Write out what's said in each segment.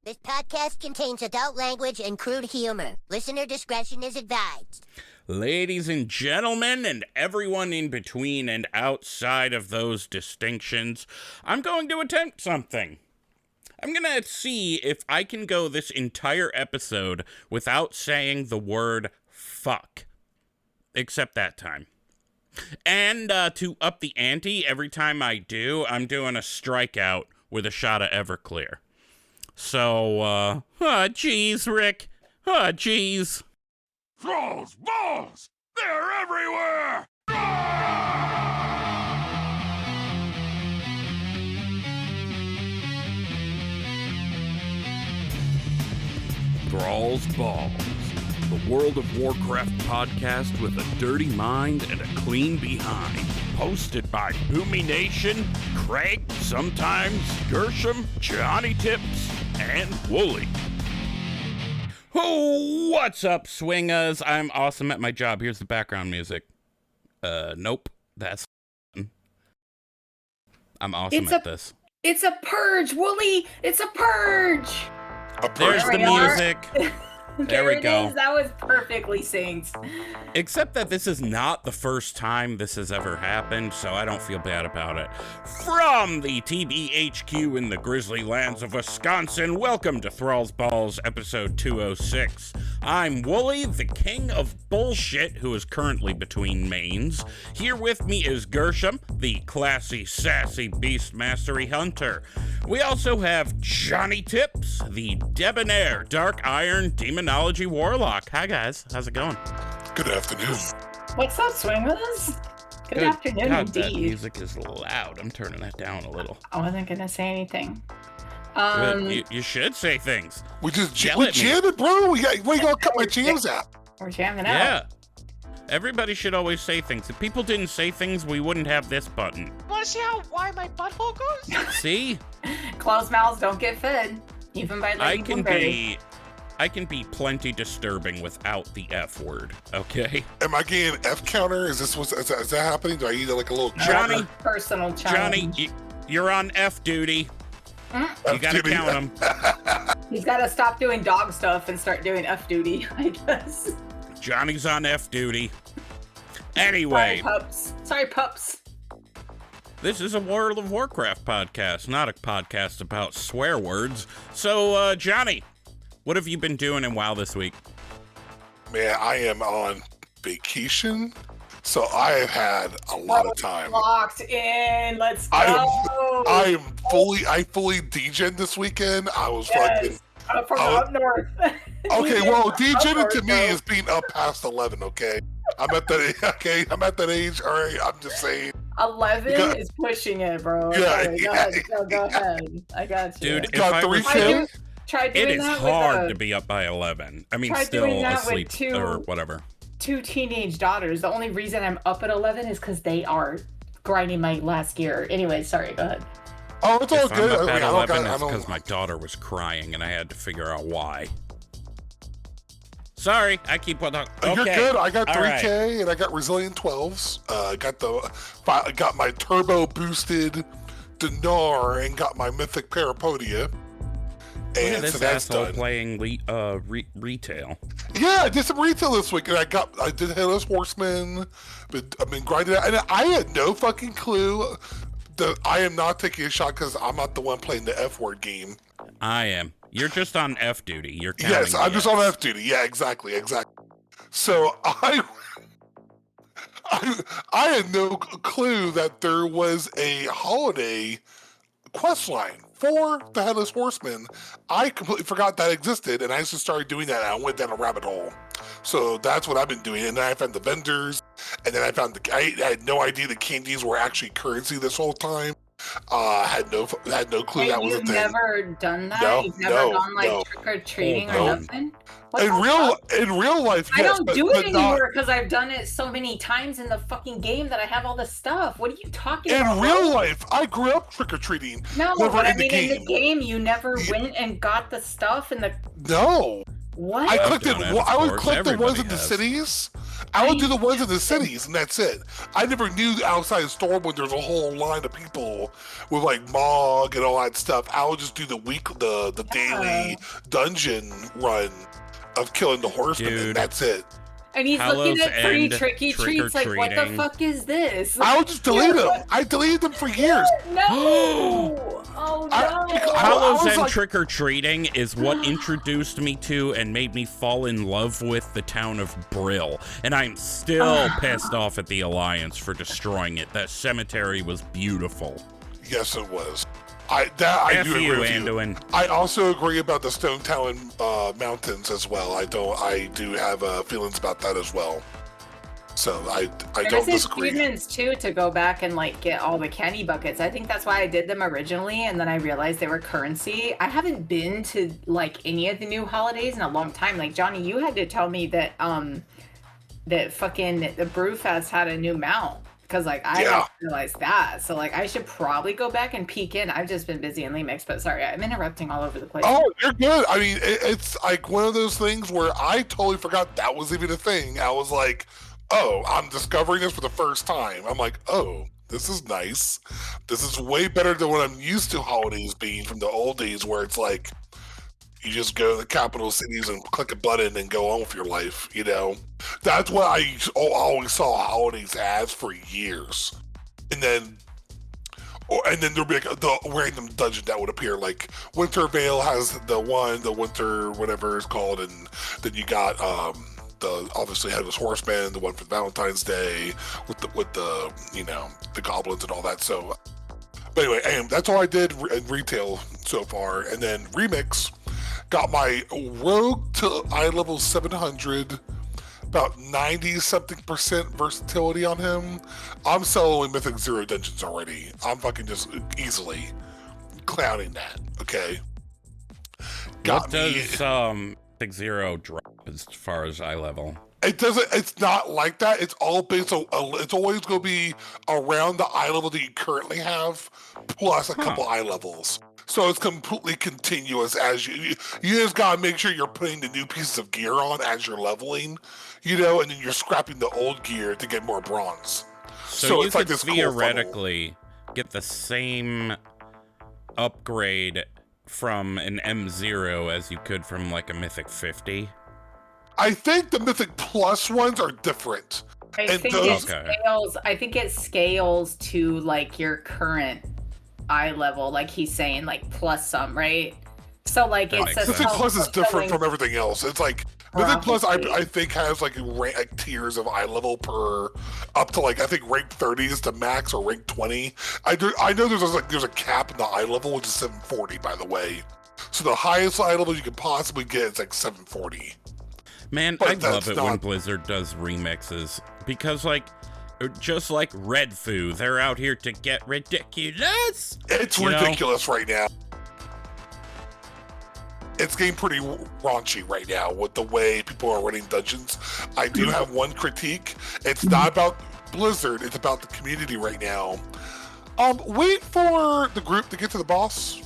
This podcast contains adult language and crude humor. Listener discretion is advised. Ladies and gentlemen, and everyone in between and outside of those distinctions, I'm going to attempt something. I'm going to see if I can go this entire episode without saying the word fuck. Except that time. And to up the ante, every time I do, I'm doing a strikeout with a shot of Everclear. So, geez, Rick. Geez. Thrall's balls! They're everywhere! Thrall's Balls, the World of Warcraft podcast with a dirty mind and a clean behind. Hosted by Boomy Nation, Craig, sometimes Gershom, Johnnie Tips, and Wooly. Oh, what's up, swingaz? I'm awesome at my job. Here's the background music. Nope. That's... I'm awesome at this. It's a purge, Wooly! It's a purge! There's the music. There we go. That was perfectly synced. Except that this is not the first time this has ever happened, so I don't feel bad about it. From the TBHQ in the grizzly lands of Wisconsin, welcome to Thrall's Balls, episode 206. I'm Wooly, the king of bullshit, who is currently between mains. Here with me is Gershom, the classy, sassy beast mastery hunter. We also have Johnnie Tips, the debonair, dark iron demonology warlock. Hi guys, how's it going? Good afternoon. What's up, swingers? Good afternoon, God, indeed. that music is loud. I'm turning that down a little. I wasn't gonna say anything. You should say things. We just Yell at me. jamming, bro. We gonna cut my jams out. We're jamming out. Yeah. Everybody should always say things. If people didn't say things, we wouldn't have this button. Want to see how wide my butthole goes? See? Closed mouths don't get fed, even by I Lady can Blueberry. be plenty disturbing without the F word, okay? Am I getting an F counter? Is that happening? Do I need like a little Johnnie? counter? Personal challenge. Johnnie, you're on F duty. You gotta duty. count them. He's gotta stop doing dog stuff and start doing F duty, I guess. Johnny's on F duty. Anyway, Sorry, pups. this is a World of Warcraft podcast, not a podcast about swear words. So, Johnnie, what have you been doing in WoW this week? Man, I am on vacation, so I have had a lot of time. Locked in. Let's go. I fully DJ'd this weekend. I was fucking. From up north. Okay, well, Up DJing north, to me bro. is being up past 11. Okay, I'm at that. Okay, I'm at that age. All right, I'm just saying. 11 is pushing it, bro. Yeah, Okay, go ahead. I got you. Dude, if Got I 3 was kills. Try doing it is that hard with to be up by 11. I mean, try still doing that with asleep two- or whatever. 2 teenage daughters. The only reason I'm up at 11 is because they are grinding my last gear. Anyway, sorry, go ahead. Oh, it's all If I'm good. up I at mean, 11, I it's don't. because my daughter was crying and I had to figure out why. Sorry, I keep on talking. Okay. You're good. I got All 3K right. and I got resilient 12s. Got my turbo boosted Dinar and got my mythic Parapodia. Look at And this so that's asshole done. playing retail. Yeah, I did some retail this week, and I did Headless Horseman, but I've been grinding out, and I had no fucking clue that I am not taking a shot because I'm not the one playing the F word game. I am. You're just on F duty. You're counting. Yes, I'm the just Fs. on F duty. Yeah, exactly. So I had no clue that there was a holiday quest line for the Headless Horseman. I completely forgot that existed, and I just started doing that, and I went down a rabbit hole. So that's what I've been doing, and then I found the vendors, and then I had no idea the candies were actually currency this whole time. Had no clue Hey, that was a you've thing. never done that? No, You've never no, gone like no. trick-or-treating No. or nothing? What In the real fuck? life, I yes, don't but, do but it not anymore because I've done it so many times in the fucking game that I have all the stuff. What are you talking in about? real life. I grew up trick or treating. No, never but I in the mean in the game. game you never went and got the stuff and the No, What? I I've clicked it. done it, of I would course. click the ones Everybody in the has. cities. I would do the ones in the cities, and that's it. I never knew outside the store when there's a whole line of people with like Mog and all that stuff. I would just do the daily dungeon run of killing the horsemen, Dude. and that's it. And he's Hallows looking at free End tricky treats like, what the trick-or-treating. fuck is this? I would just delete them. I deleted them for years. No! Oh no! Hallows was End like- trick-or-treating is what introduced me to and made me fall in love with the town of Brill. And I'm still pissed off at the Alliance for destroying it. That cemetery was beautiful. Yes, it was. I F do agree you, with you. Anduin. I also agree about the Stone Talon mountains as well. I do have feelings about that as well. So I don't There's disagree. achievements too to go back and like get all the candy buckets. I think that's why I did them originally, and then I realized they were currency. I haven't been to like any of the new holidays in a long time. Like Johnny, you had to tell me that that fucking the Brewfest had a new mount. Because like I didn't realize that, so like I should probably go back and peek in. I've just been busy in Lemix, but sorry, I'm interrupting all over the place. Oh, you're good. I mean, it's like one of those things where I totally forgot that was even a thing. I was like, oh, I'm discovering this for the first time. I'm like, oh, this is nice. This is way better than what I'm used to holidays being from the old days, where it's like you just go to the capital cities and click a button and go on with your life. You know, that's what I always saw holidays as for years. And then there'd be like the random dungeon that would appear. Like Winter Vale has the winter whatever it's called, and then you got the obviously Headless Horseman, the one for Valentine's Day with the you know, the goblins and all that. So, but anyway, that's all I did in retail so far. And then Remix got my rogue to eye level 700. About 90-something% versatility on him. I'm soloing Mythic Zero dungeons already. I'm fucking just easily clowning that, okay? What does Mythic Zero drop as far as eye level? It doesn't, it's not like that. It's all based on, it's always going to be around the eye level that you currently have, plus a couple eye levels. So it's completely continuous as you just gotta make sure you're putting the new pieces of gear on as you're leveling, you know, and then you're scrapping the old gear to get more bronze. So you it's like could this cool theoretically get the same upgrade from an M0 as you could from like a Mythic 50. I think the Mythic Plus ones are different. I think it scales to like your current eye level, like he's saying, like plus some, right? So like That it's makes a Mythic Plus is different self-fulfilling from everything else. It's like Mythic Plus, I prophecy. think has like tiers of eye level per up to like I think rank 30 is the max or rank 20. I know there's a cap in the eye level, which is 740 by the way. So the highest eye level you could possibly get is like 740. Man, But I love that's it when not- Blizzard does remixes because like just like Red Foo, they're out here to get ridiculous. It's You know? ridiculous right now. It's getting pretty raunchy right now with the way people are running dungeons. I do have one critique. It's not about Blizzard, it's about the community right now. Wait for the group to get to the boss.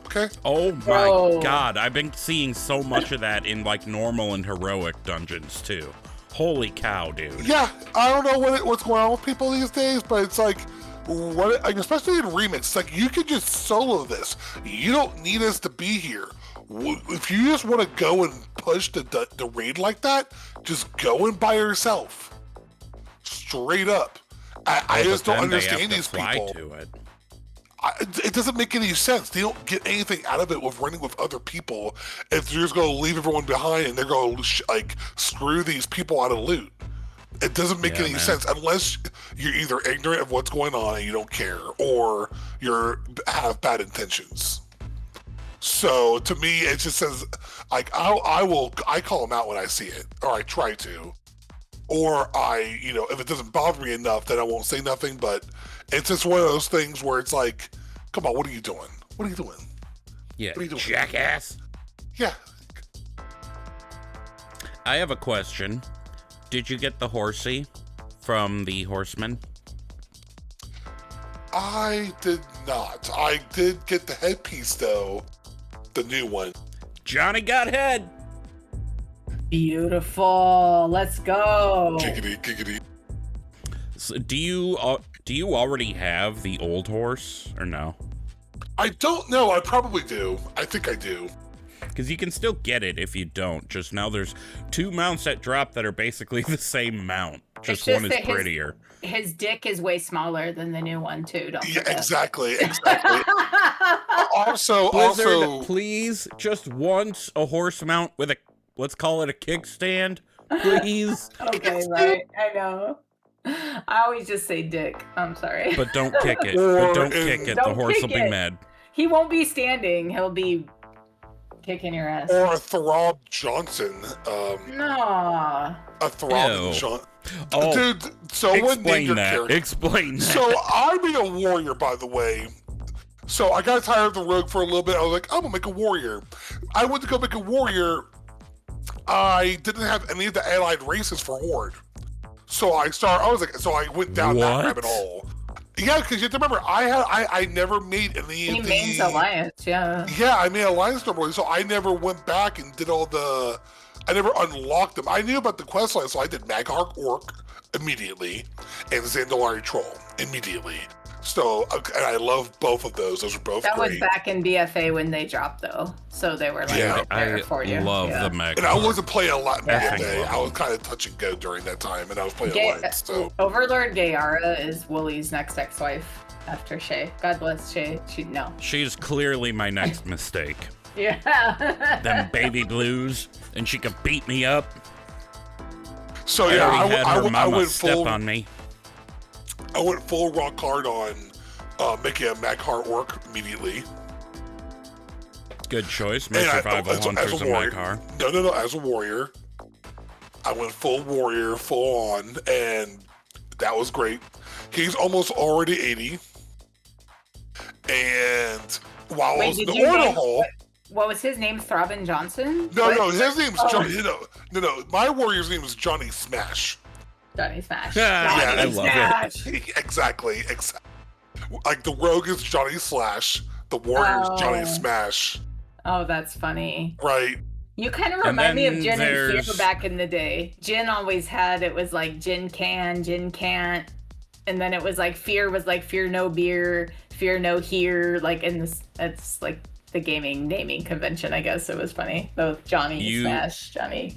Okay? Oh my Bro. god, I've been seeing so much of that in like normal and heroic dungeons too. Holy cow, dude. Yeah, I don't know what's going on with people these days, but it's like, especially in Remix, like you can just solo this. You don't need us to be here. If you just want to go and push the raid like that, just go in by yourself. Straight up. I just don't understand these people. To it. It doesn't make any sense. They don't get anything out of it with running with other people if they're just going to leave everyone behind and they're going to like screw these people out of loot. It doesn't make any sense unless you're either ignorant of what's going on and you don't care, or you have bad intentions. So to me, it just says like I call them out when I see it, or I try to, or if it doesn't bother me enough, then I won't say nothing. But it's just one of those things where it's like, come on, what are you doing? What are you doing? Yeah, What are you doing? jackass. Yeah. I have a question. Did you get the horsey from the horseman? I did not. I did get the headpiece though, the new one. Johnny got head. Beautiful. Let's go. Giggity, giggity. So do you already have the old horse or no? I don't know. I probably do. I think I do. Because you can still get it if you don't. Just now there's 2 mounts that drop that are basically the same mount. Just one is prettier. His dick is way smaller than the new one too. Don't Yeah, forget. exactly. Also, Blizzard, please, just once a horse mount with a, let's call it a kickstand, please. Okay, right. I know. I always just say dick. I'm sorry. But don't kick it. Or But don't kick it. The Don't horse will kick be it. mad. He won't be standing. He'll be kicking your ass. or a Thrall Johnson. No. A Thrall Ew. Johnson. Oh, Dude, someone named explain your that. character. Explain that. So I'm a warrior, by the way. So I got tired of the rogue for a little bit. I was like, I'm gonna make a warrior. I went to go make a warrior. I didn't have any of the allied races for Horde. So I went down that What? rabbit hole. Yeah, because you have to remember, I never made any He of means the alliance, yeah. Yeah, I made alliance normally, so I never went back and did all the. I never unlocked them. I knew about the quest line, so I did Maghark Orc immediately and Zandalari Troll immediately. So, and I love both of those. Those are both That great. was back in BFA when they dropped though. So they were like Yeah. right there I for you. love yeah. the mech. And I wasn't playing a lot in Yeah. BFA. I was kind of touch and go during that time, and I was playing Gay- alliance. So. Overlord Gayara is Woolie's next ex-wife after Shay. God bless Shay. No. She's clearly my next mistake. Yeah. Them baby blues, and she could beat me up. So I yeah, already had her I mama went step full. on me. I went full rock hard on making a Maghark Orc immediately. Good choice. My And survival hunter's a warrior. Maghar. No. As a warrior, I went full warrior, full on, and that was great. He's almost already 80. And while I was in did the you order name- hall, What was his name? Throbbing Johnson? no, What? no, his name's Oh. Johnny. No. My warrior's name is Johnny Smash. Johnny Smash. Yeah, Johnny I love it. Smash. exactly. Like the rogue is Johnny Slash, the warrior is Johnny Oh. Smash. Oh, that's funny. Right. You kind of And remind me of then Jin and there's- Fear back in the day. Jin always had, it was like Jin can, Jin can't. And then it was like Fear was like Fear no beer, Fear no here. Like in this, it's like the gaming naming convention, I guess. It was funny. Both Johnny Smash, Johnny.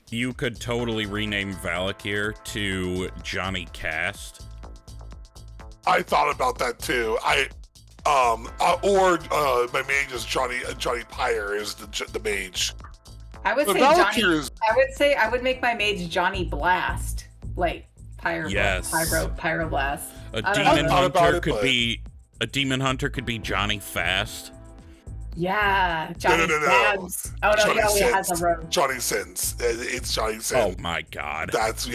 You could totally rename Valakir to Johnny Cast. I thought about that too. My mage is Johnny Pyre is the mage. I would But say Valakir Johnny. is I would make my mage Johnny Blast, like Pyro, Yes. Pyroblast. A I don't demon know. thought about hunter it, could but- be Johnny Fast. Yeah, Johnny no. Stabs. Oh no, he only has a rogue. Johnny Sins. It's Johnny Oh Sins. my god. That's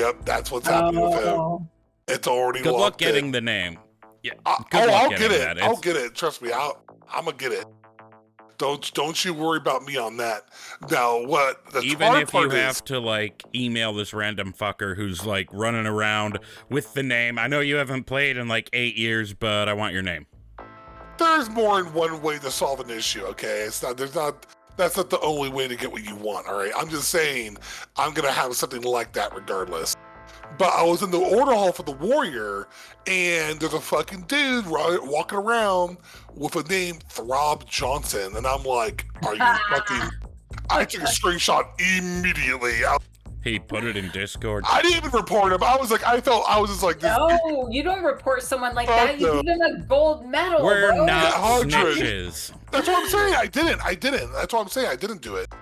what's happening with him. Oh, It's already Good luck locked getting in. the name. Yeah. Good luck I'll getting get it. that. I'll It's- get it. Trust me. I'm gonna get it. Don't you worry about me on that. Now, what the Even hard if you part is, have to like email this random fucker who's like running around with the name. I know you haven't played in like 8 years, but I want your name. there's more than one way to solve an issue. Okay, that's not the only way to get what you want. All right, I'm just saying I'm gonna have something like that regardless. But I was in the order hall for the warrior, and there's a fucking dude walking around with a name Throb Johnson, and I'm like, are you fucking? I took a screenshot immediately. He put it in Discord. I didn't even report him. I was just like, this no, you don't report someone like Fuck that. You no. give them a gold medal, We're bro. not 100. snitches. That's what I'm saying. I didn't. That's what I'm saying. I didn't do it.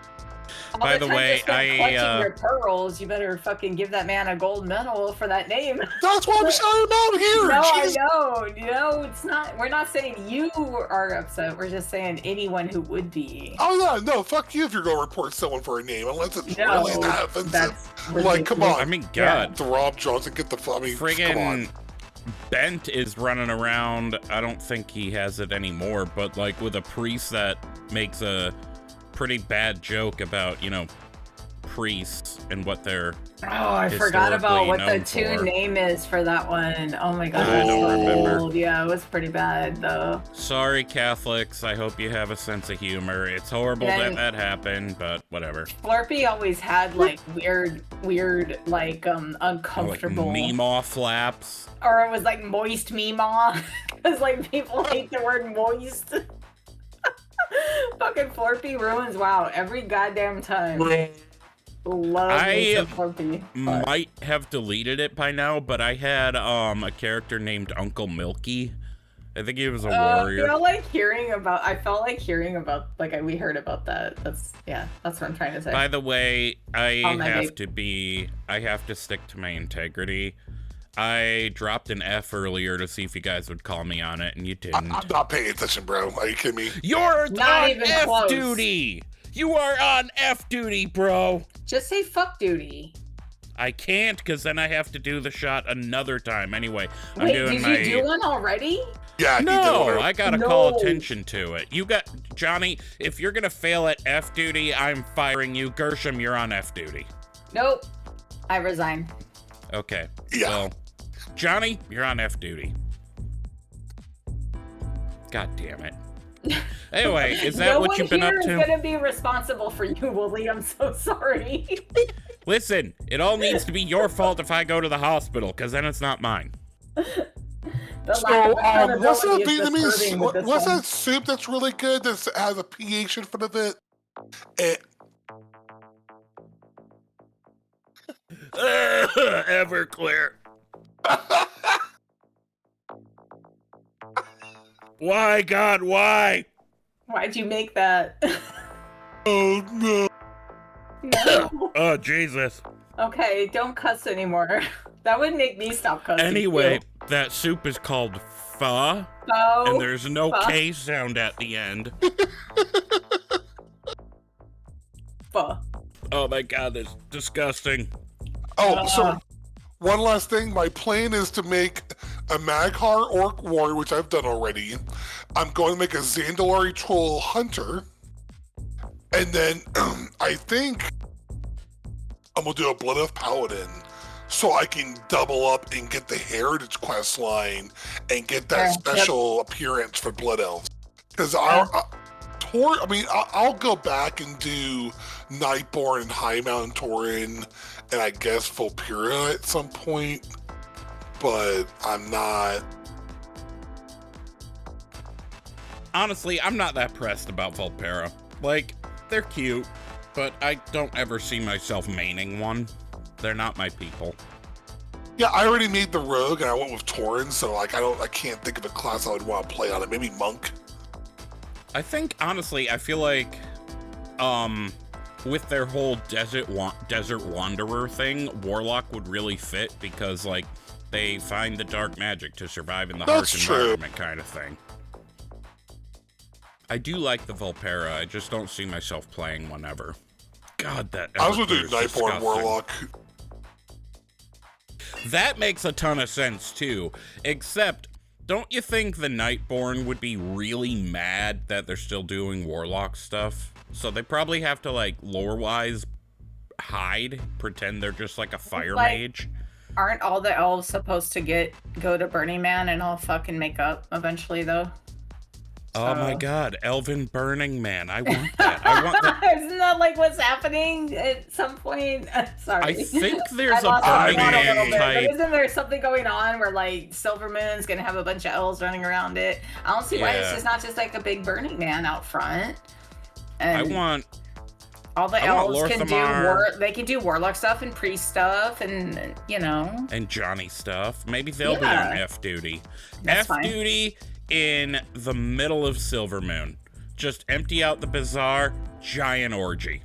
All By the time way, you're spent I, clutching your pearls. You better fucking give that man a gold medal for that name. That's what I'm saying about here. No, Jeez. I know. No, it's not. We're not saying you are upset. We're just saying anyone who would be. Oh no, fuck you if you're gonna report someone for a name unless it's No, really that offensive. that's Like, come ridiculous. on. I mean, God. The Rob Johnson, get the I mean, come on. Friggin' Bent is running around. I don't think he has it anymore, but like with a priest that makes a pretty bad joke about, priests and what they're Oh, I forgot about what the historically known for. name is for that one. Oh my god. I don't remember. Old. Yeah, it was pretty bad though. Sorry, Catholics. I hope you have a sense of humor. It's horrible And- that happened, but whatever. Slurpee always had like weird, like uncomfortable. Like Meemaw flaps. Or it was like moist meemaw. Because like people hate the word moist. Fucking Flurpee ruins WoW every goddamn time. Love me some Flurpee. Might have deleted it by now, but I had a character named Uncle Milky. I think he was a warrior. I felt like hearing about like we heard about that. That's what I'm trying to say. By the way, I Oh, my have to stick to my integrity. I dropped an F earlier to see if you guys would call me on it, and you didn't. I'm not paying attention, bro. Are you kidding me? You're Not on even F close. duty! You are on F duty, bro! Just say fuck duty. I can't, because then I have to do the shot another time. Anyway, I'm Wait, doing did you do one already? Yeah, you No, did. I gotta call attention to it. You got, Johnny, if you're gonna fail at F duty, I'm firing you. Gershom, you're on F duty. Nope. I resign. Okay. Yeah. Well, Johnny, you're on F duty. God damn it. Anyway, is that what you've been up No one here to? is gonna be responsible for you, Wooly. I'm so sorry. Listen, it all needs to be your fault if I go to the hospital, because then it's not mine. The So, lack of what's accountability that is disturbing with this what's one. that soup that's really good that has a pH in front of it? Everclear. Why, God, why? Why'd you make that? Oh no. No. Oh, Jesus. Okay, don't cuss anymore. That would make me stop cussing. Anyway, too. that soup is called pho, So, and there's no pho. K sound at the end. Pho. Oh my God, that's disgusting. Oh, so one last thing. My plan is to make a Maghar Orc Warrior, which I've done already. I'm going to make a Zandalari Troll Hunter. And then I think I'm going to do a Blood Elf Paladin so I can double up and get the Heritage quest line and get that Yeah, special appearance for Blood Elves. Because I'll go back and do Nightborn and High Mountain Tauren and I guess Vulpera at some point, but I'm not. Honestly, I'm not that pressed about Vulpera. Like, they're cute, but I don't ever see myself maining one. They're not my people. Yeah, I already made the Rogue and I went with Tauren, so like I can't think of a class I would want to play on it. Maybe Monk. I think, honestly, I feel like, with their whole desert wanderer thing, Warlock would really fit because, like, they find the dark magic to survive in the harsh That's true. environment kind of thing. I do like the Vulpera, I just don't see myself playing one ever. God, that I was gonna do Everclear is Nightborn disgusting. Warlock. That makes a ton of sense, too. Except, don't you think the Nightborn would be really mad that they're still doing Warlock stuff? So they probably have to, like, lore-wise, hide, pretend they're just like a fire mage. Aren't all the elves supposed to go to Burning Man and all fucking make up eventually, though? Oh my God, Elven Burning Man. I want that. I want that. Isn't that like what's happening at some point? Sorry. I think there's I a lost my Burning mind a little Man bit, type. but isn't there something going on where like Silvermoon's gonna have a bunch of elves running around it? I don't see why it's Yeah. just not just like a big Burning Man out front. And I want all the I want elves can Lorthamar. they can do warlock stuff and priest stuff and and Johnny stuff. Maybe they'll be Yeah. on F duty. That's F fine. duty in the middle of Silvermoon. Just empty out the bazaar, giant orgy.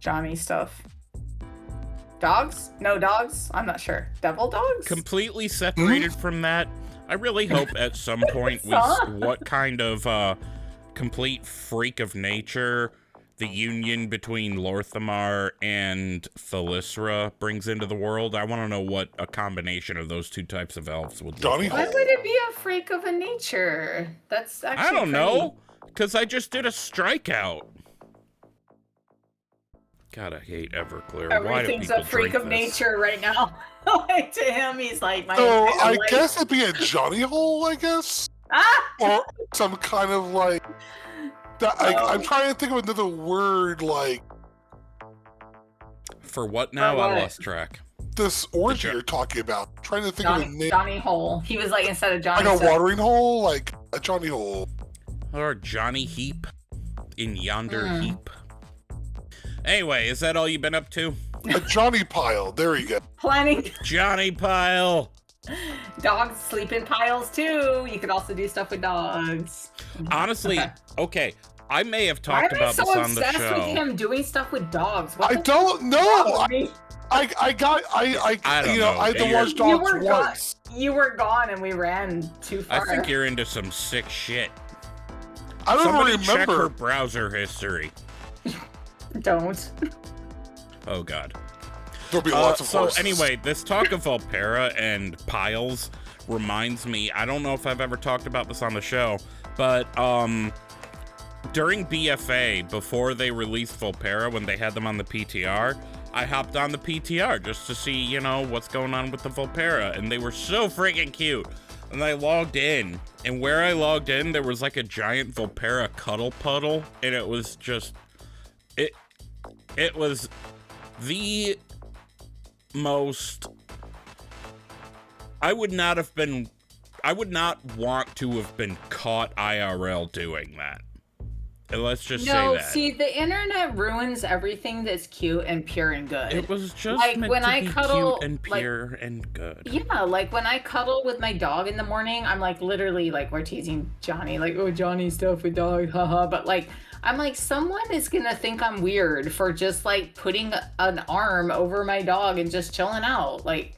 Johnny stuff. Dogs? No dogs? I'm not sure. Devil dogs? Completely separated from that. I really hope at some point what kind of complete freak of nature the union between Lorthamar and Thalyssra brings into the world. I want to know what a combination of those two types of elves would look Johnny like. Why would it be a freak of a nature? That's actually I don't pretty- know, because I just did a strikeout. God, I hate Everclear. Why do Everything's people a freak drink of this? nature right now. Like to him, he's like my. So I like, guess it'd be a Johnnie hole, I guess, Ah! or some kind of like. I'm trying to think of another word like For what now? what? I lost track. this orgy you're talking about. I'm trying to think of a name. Johnnie hole. He was like instead of Johnny. Like a watering hole, like a Johnnie hole. Or Johnny Heap in yonder heap. Anyway, is that all you've been up to? A Johnnie pile. There you go. Planning Johnny Pile. dogs sleep in piles too. You could also do stuff with dogs. Honestly, okay, I may have Why talked am I about so this on the obsessed with show. him doing stuff with dogs? What I the don't know. fuck? I don't you know, know. I had to You're- watch dogs once. You were gone and we ran too I far. think you're into some sick shit. I don't Somebody even check her remember. browser history. Don't. Oh god. There'll be lots of So horses. anyway, this talk of Volpera and piles reminds me, I don't know if I've ever talked about this on the show, but during BFA, before they released Volpera, when they had them on the PTR, I hopped on the PTR just to see, you know, what's going on with the Volpera, and they were so freaking cute. And I logged in, and where I logged in, there was like a giant Volpera cuddle puddle, and it was just, it was the most, I would not want to have been caught IRL doing that. And let's just say No, that. see, the internet ruins everything that's cute and pure and good. It was just like, meant when to I be cuddle, cute and like- pure and good. Yeah, like when I cuddle with my dog in the morning, I'm like literally like we're teasing Johnny, like, oh, Johnny stuff with dog, haha. But like, I'm like, someone is gonna think I'm weird for just like putting an arm over my dog and just chilling out. Like,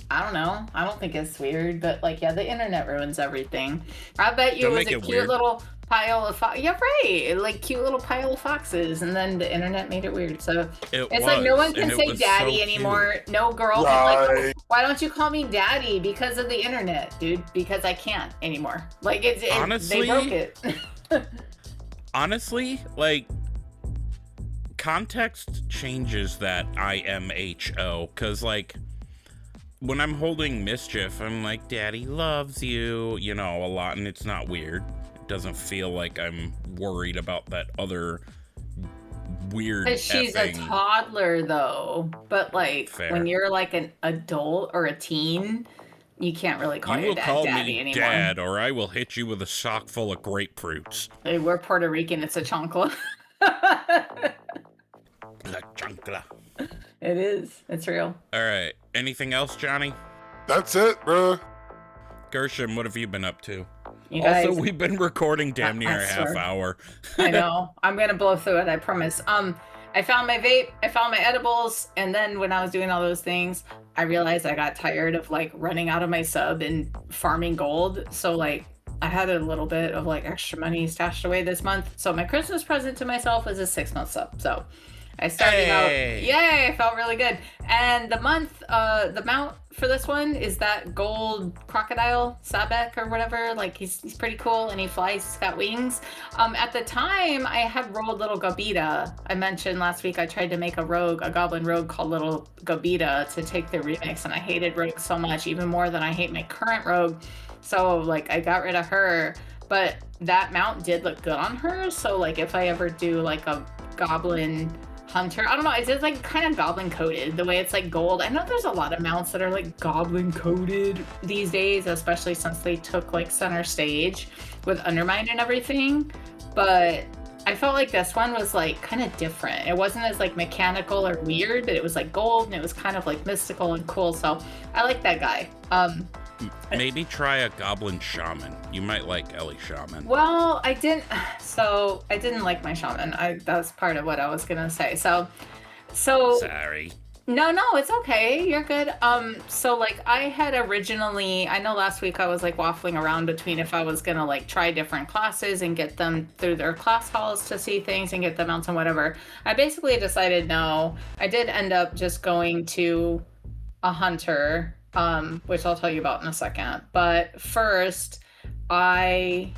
I don't know. I don't think it's weird, but like, yeah, the internet ruins everything. I bet you Don't it was make a it cute weird. little pile of yeah, right, like cute little pile of foxes, and then the internet made it weird. So it's like no one can say daddy anymore. No girl can like, Right. why don't you call me daddy? Because of the internet, dude. Because I can't anymore. Like Honestly, they broke it. Honestly, like, context changes that IMHO, because, like, when I'm holding Mischief, I'm like, Daddy loves you, you know, a lot, and it's not weird. It doesn't feel like I'm worried about that other weird Because she's a effing... toddler, though. But like Fair. when you're like an adult or a teen, you can't really call You your will dad call daddy me anymore. Dad, or I will hit you with a sock full of grapefruits. Hey, we're Puerto Rican. It's a chancla. La chancla. It is. It's real. All right. Anything else, Johnny? That's it, bro. Gershom, what have you been up to? You guys, Also, we've been recording damn near I a half swear. hour. I know. I'm gonna blow through it. I promise. I found my vape. I found my edibles, and then when I was doing all those things, I realized I got tired of like running out of my sub and farming gold. So like, I had a little bit of like extra money stashed away this month. So my Christmas present to myself was a 6-month sub. So I started out. Yay! I felt really good. And the mount for this one is that gold crocodile Sabek or whatever. Like he's pretty cool and he flies. He's got wings. At the time, I had rolled Little Gobita. I mentioned last week I tried to make a goblin rogue called Little Gobita to take the remix, and I hated rogue so much, even more than I hate my current rogue. So like I got rid of her, but that mount did look good on her. So like if I ever do like a goblin hunter, I don't know, it's just like kind of goblin coated the way it's like gold. I know there's a lot of mounts that are like goblin coated these days, especially since they took like center stage with Undermine and everything, but I felt like this one was like kind of different. It wasn't as like mechanical or weird, but it was like gold and it was kind of like mystical and cool. So I like that guy. Maybe try a goblin shaman. You might like Ellie shaman. Well, I didn't like my shaman. That's part of what I was gonna say. So Sorry. no, it's okay. You're good. So like I had originally, I know last week I was like waffling around between if I was gonna like try different classes and get them through their class halls to see things and get them mounts and whatever. I basically decided no. I did end up just going to a hunter, which I'll tell you about in a second. But first, I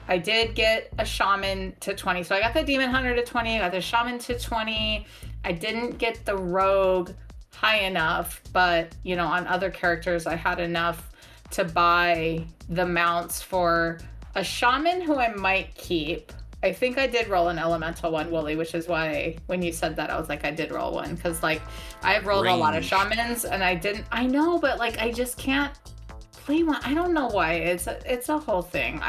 I did get a shaman to 20. So I got the demon hunter to 20. I got the shaman to 20. I didn't get the rogue high enough, but you know, on other characters, I had enough to buy the mounts for a shaman who I might keep. I think I did roll an elemental one, Wooly, which is why when you said that, I was like, I did roll one. Because, like, I've rolled a lot of shamans, and I know, but, like, I just can't play one. I don't know why. It's a whole thing.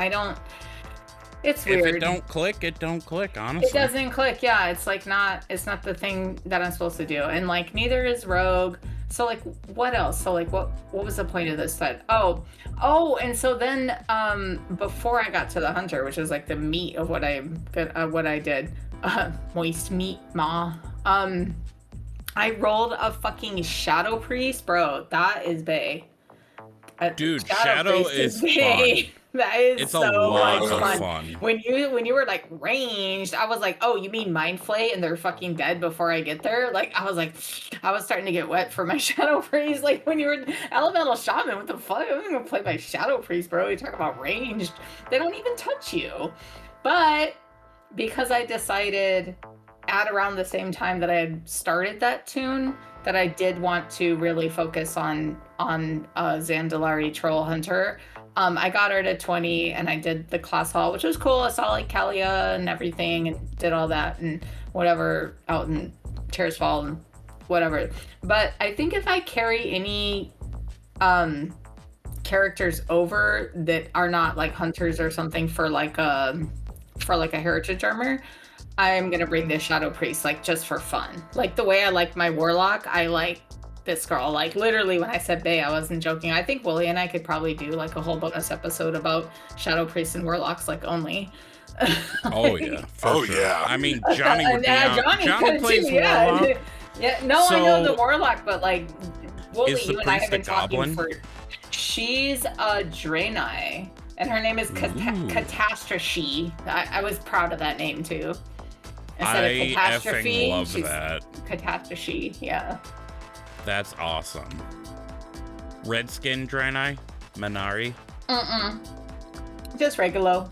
It's weird. If it don't click, it don't click, honestly. It doesn't click, yeah. It's, like, it's not the thing that I'm supposed to do. And, like, neither is rogue. So, like, what else? So, like, what was the point of this set? Oh, and so then, before I got to the hunter, which is like the meat of what I did, moist meat, I rolled a fucking shadow priest, bro. That is bae. Dude, shadow is fun. That is it's so a lot much of fun. fun. When you were like ranged, I was like, oh, you mean mind flay and they're fucking dead before I get there? Like, I was starting to get wet for my shadow priest. Like, when you were elemental shaman, what the fuck? I'm gonna play my shadow priest, bro. You talk about ranged. They don't even touch you. But because I decided at around the same time that I had started that tune that I did want to really focus on Zandalari Troll Hunter. I got her to 20 and I did the class hall, which was cool. I saw like Kalia and everything and did all that and whatever out in Tears Fall and whatever. But I think if I carry any characters over that are not like hunters or something for like a heritage armor, I'm gonna bring this Shadow Priest like just for fun. Like the way I like my Warlock, I like this girl. Like literally when I said bae, I wasn't joking. I think Willie and I could probably do like a whole bonus episode about Shadow Priests and Warlocks like only. Oh yeah. Sure. Yeah. I mean, Johnnie would be on. Johnnie plays Warlock. Yeah, no, So, I know the Warlock, but like Willie, is the you and I have been priest a goblin? talking for. She's a Draenei, and her name is Catastrophe. I was proud of that name too. Instead of I Catastrophe, effing love she's that. Catastrophe, yeah. That's awesome. Redskin Draenei? Minari? Just regular.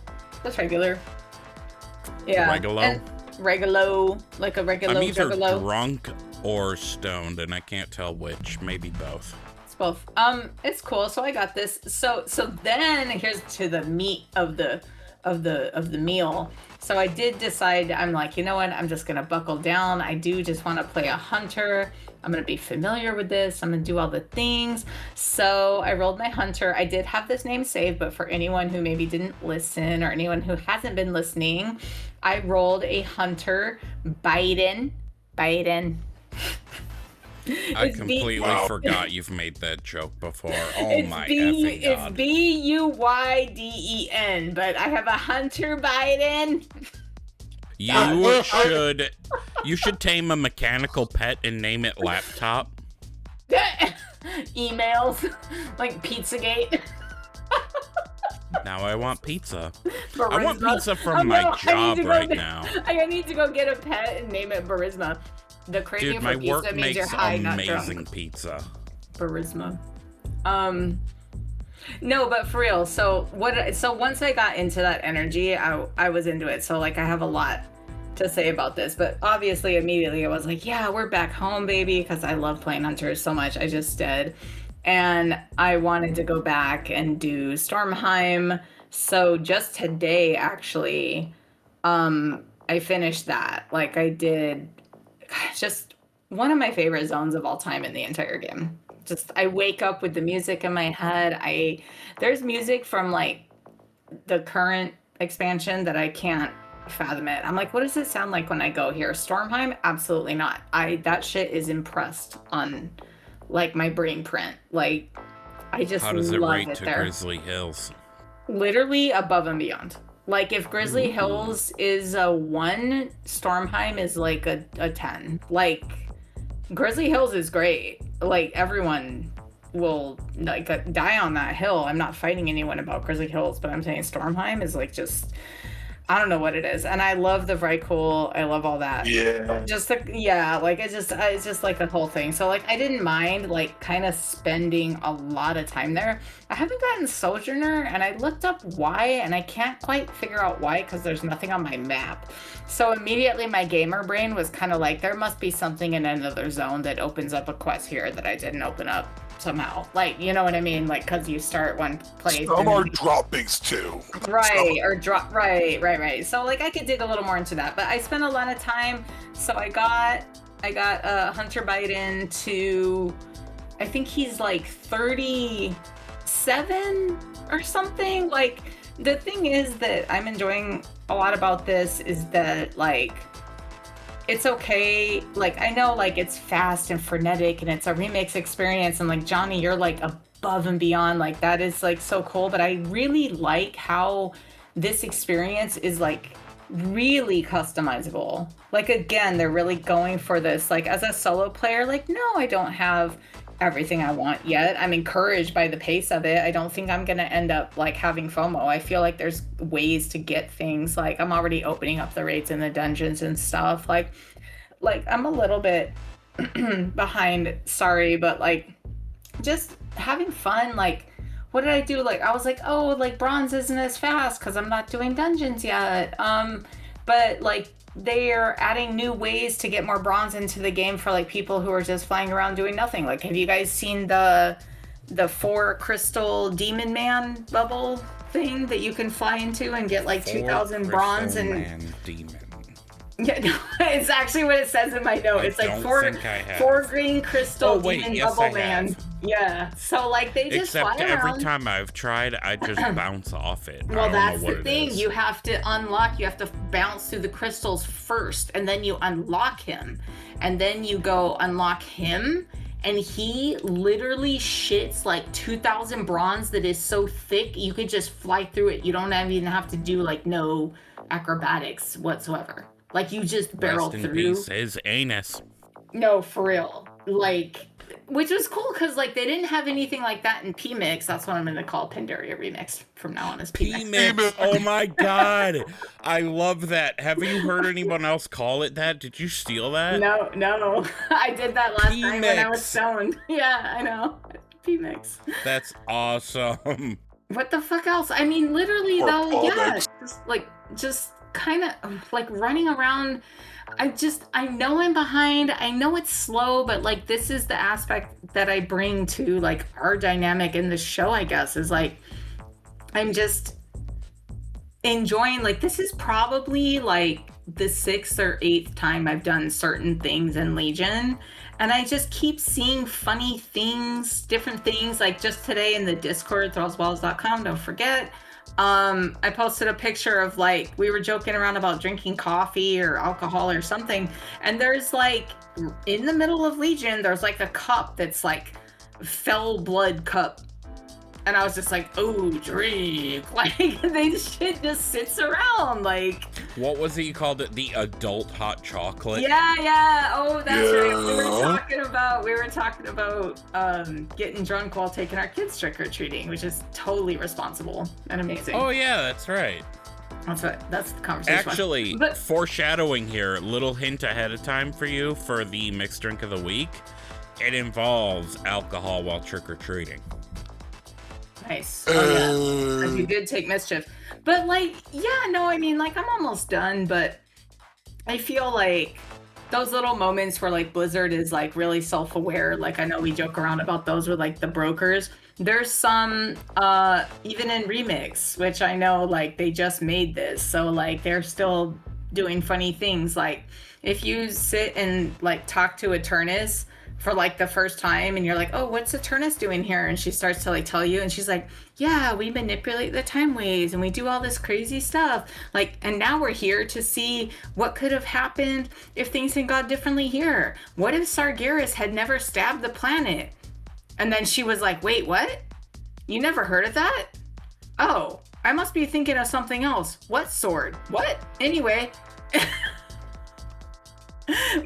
Yeah. Regulo? Regulo, like a regular I'm either juggalo. drunk or stoned, and I can't tell which. Maybe both. It's both. It's cool. So I got this. So then here's to the meat of the meal. So I did decide, I'm like, you know what? I'm just gonna buckle down. I do just want to play a hunter. I'm gonna be familiar with this. I'm gonna do all the things. So I rolled my hunter. I did have this name saved, but for anyone who maybe didn't listen or anyone who hasn't been listening, I rolled a hunter, Biden. I completely forgot you've made that joke before. Oh my effing god. It's Buyden, but I have a hunter Biden. You should tame a mechanical pet and name it Laptop. Emails, like Pizzagate. Now I want pizza. Barisma. I want pizza from my job right now. I need to go get a pet and name it Barisma. The craving Dude, for my pizza work means makes you're high, not amazing drunk. pizza. Barisma. No, but for real. So once I got into that energy, I was into it. So like I have a lot to say about this, but obviously immediately I was like, yeah, we're back home, baby, because I love playing Hunters so much. I just did. And I wanted to go back and do Stormheim. So just today, actually, I finished that. Like I did just one of my favorite zones of all time in the entire game. Just I wake up with the music in my head. There's music from like the current expansion that I can't fathom it. I'm like, what does it sound like when I go here? Stormheim? Absolutely not. that shit is impressed on like my brain print. Like I just How does it love rate it to there. Grizzly Hills? Literally above and beyond. Like if Grizzly Hills is a 1, Stormheim is like a 10. Like Grizzly Hills is great. Like everyone will like die on that hill. I'm not fighting anyone about Grizzly Hills, but I'm saying Stormheim is like just I don't know what it is, and I love the Vrykul. I love all that. Yeah. Just like it's just like the whole thing. So like I didn't mind like kind of spending a lot of time there. I haven't gotten Sojourner, and I looked up why, and I can't quite figure out why because there's nothing on my map. So immediately my gamer brain was kind of like, there must be something in another zone that opens up a quest here that I didn't open up somehow. Like, you know what I mean? Like, because you start one place. Some are drop based too. Right, or drop, right. So like I could dig a little more into that, but I spent a lot of time. So I got Hunter Biden to, I think he's like 37 or something. Like, the thing is that I'm enjoying a lot about this is that like it's okay. Like, I know like it's fast and frenetic and it's a remix experience, and like Johnnie, you're like above and beyond, like that is like so cool. But I really like how this experience is like really customizable. Like, again, they're really going for this. Like, as a solo player, like, no, I don't have everything I want yet. I'm encouraged by the pace of it. I don't think I'm gonna end up like having FOMO. I feel like there's ways to get things. Like, I'm already opening up the raids in the dungeons and stuff. Like I'm a little bit behind, sorry, but like just having fun. Like, what did I do? Like, I was like, oh, like bronze isn't as fast because I'm not doing dungeons yet. But like they are adding new ways to get more bronze into the game for like people who are just flying around doing nothing. Like, have you guys seen the 4 crystal demon man bubble thing that you can fly into and get like 2,000 bronze and demon. Yeah, no, it's actually what it says in my note. It's like four green crystal demon bubble man. Yeah. So like they just Except fly around. every time I've tried, I just bounce off it. Well, that's the thing. You have to unlock. You have to bounce through the crystals first, and then you unlock him, and then you go unlock him, and he literally shits like 2,000 bronze that is so thick you could just fly through it. You don't even have to do like no acrobatics whatsoever. Like, you just barrel Rest in through. peace, his anus. No, for real. Like, which was cool because like they didn't have anything like that in PMix. That's what I'm going to call Pandaria Remix from now on, is PMix. PMix. Oh my god, I love that. Have you heard anyone else call it that? Did you steal that? No. I did that last time when I was stoned. Yeah, I know. PMix. That's awesome. What the fuck else? I mean, literally though, yeah, just kind of like running around. I know I'm behind. I know it's slow, but like this is the aspect that I bring to like our dynamic in the show, I guess, is like I'm just enjoying. Like, this is probably like the 6th or 8th time I've done certain things in Legion, and I just keep seeing funny things, different things. Like just today in the Discord, ThrallsBallsPod, don't forget, I posted a picture of like, we were joking around about drinking coffee or alcohol or something, and there's like in the middle of Legion, there's like a cup that's like fell blood cup, and I was just like, oh, drink. Like, this shit just sits around. Like, what was it you called it? The adult hot chocolate? Yeah. Oh, that's right. We were talking about getting drunk while taking our kids trick-or-treating, which is totally responsible and amazing. Oh yeah, that's right. That's the conversation. Actually, foreshadowing here, little hint ahead of time for you for the mixed drink of the week. It involves alcohol while trick-or-treating. Nice. Oh, yeah. You did take mischief. But like, yeah, no, I mean, like, I'm almost done, but I feel like those little moments where like Blizzard is like really self-aware, like I know we joke around about those with like the brokers. There's some even in Remix, which I know like they just made this, so like they're still doing funny things. Like if you sit and like talk to Eternus for like the first time and you're like, oh, what's Eternus doing here? And she starts to like tell you, and she's like, yeah, we manipulate the time waves and we do all this crazy stuff. Like, and now we're here to see what could have happened if things had gone differently here. What if Sargeras had never stabbed the planet? And then she was like, wait, what? You never heard of that? Oh, I must be thinking of something else. What sword? What? Anyway.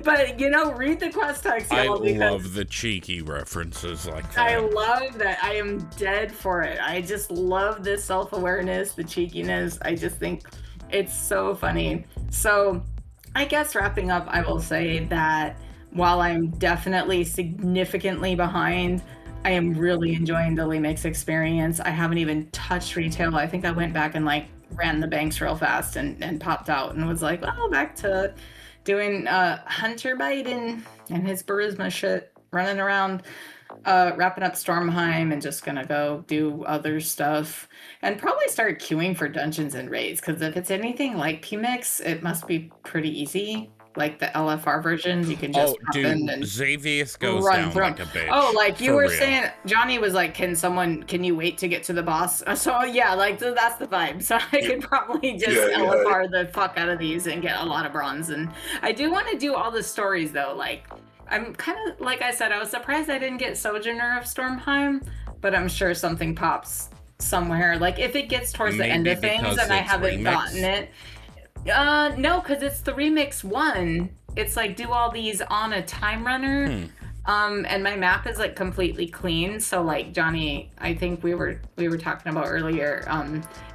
But, you know, read the quest text. I love the cheeky references like that. I love that. I am dead for it. I just love this self-awareness, the cheekiness. I just think It's so funny. So I guess wrapping up, I will say that while I'm definitely significantly behind, I am really enjoying the Lemix experience. I haven't even touched retail. I think I went back and like ran the banks real fast and popped out and was like, well, back to doing Hunter Biden and his Barisma shit, running around, wrapping up Stormheim and just gonna go do other stuff and probably start queuing for dungeons and raids, because if it's anything like PMix, it must be pretty easy. Like the LFR versions, you can just hop in and Xavius goes run down through like a them. bitch. Oh, like you for were real. saying, Johnny was like, can you wait to get to the boss? So yeah, like that's the vibe. So I could probably just LFR the fuck out of these and get a lot of bronze. And I do want to do all the stories though. Like I'm kind of, like I said, I was surprised I didn't get Sojourner of Stormheim, but I'm sure something pops somewhere. Like if it gets towards the end of things and I haven't gotten it. No, because it's the remix one. It's like do all these on a time runner. And my map is like completely clean. So like Johnny, I think we were talking about earlier,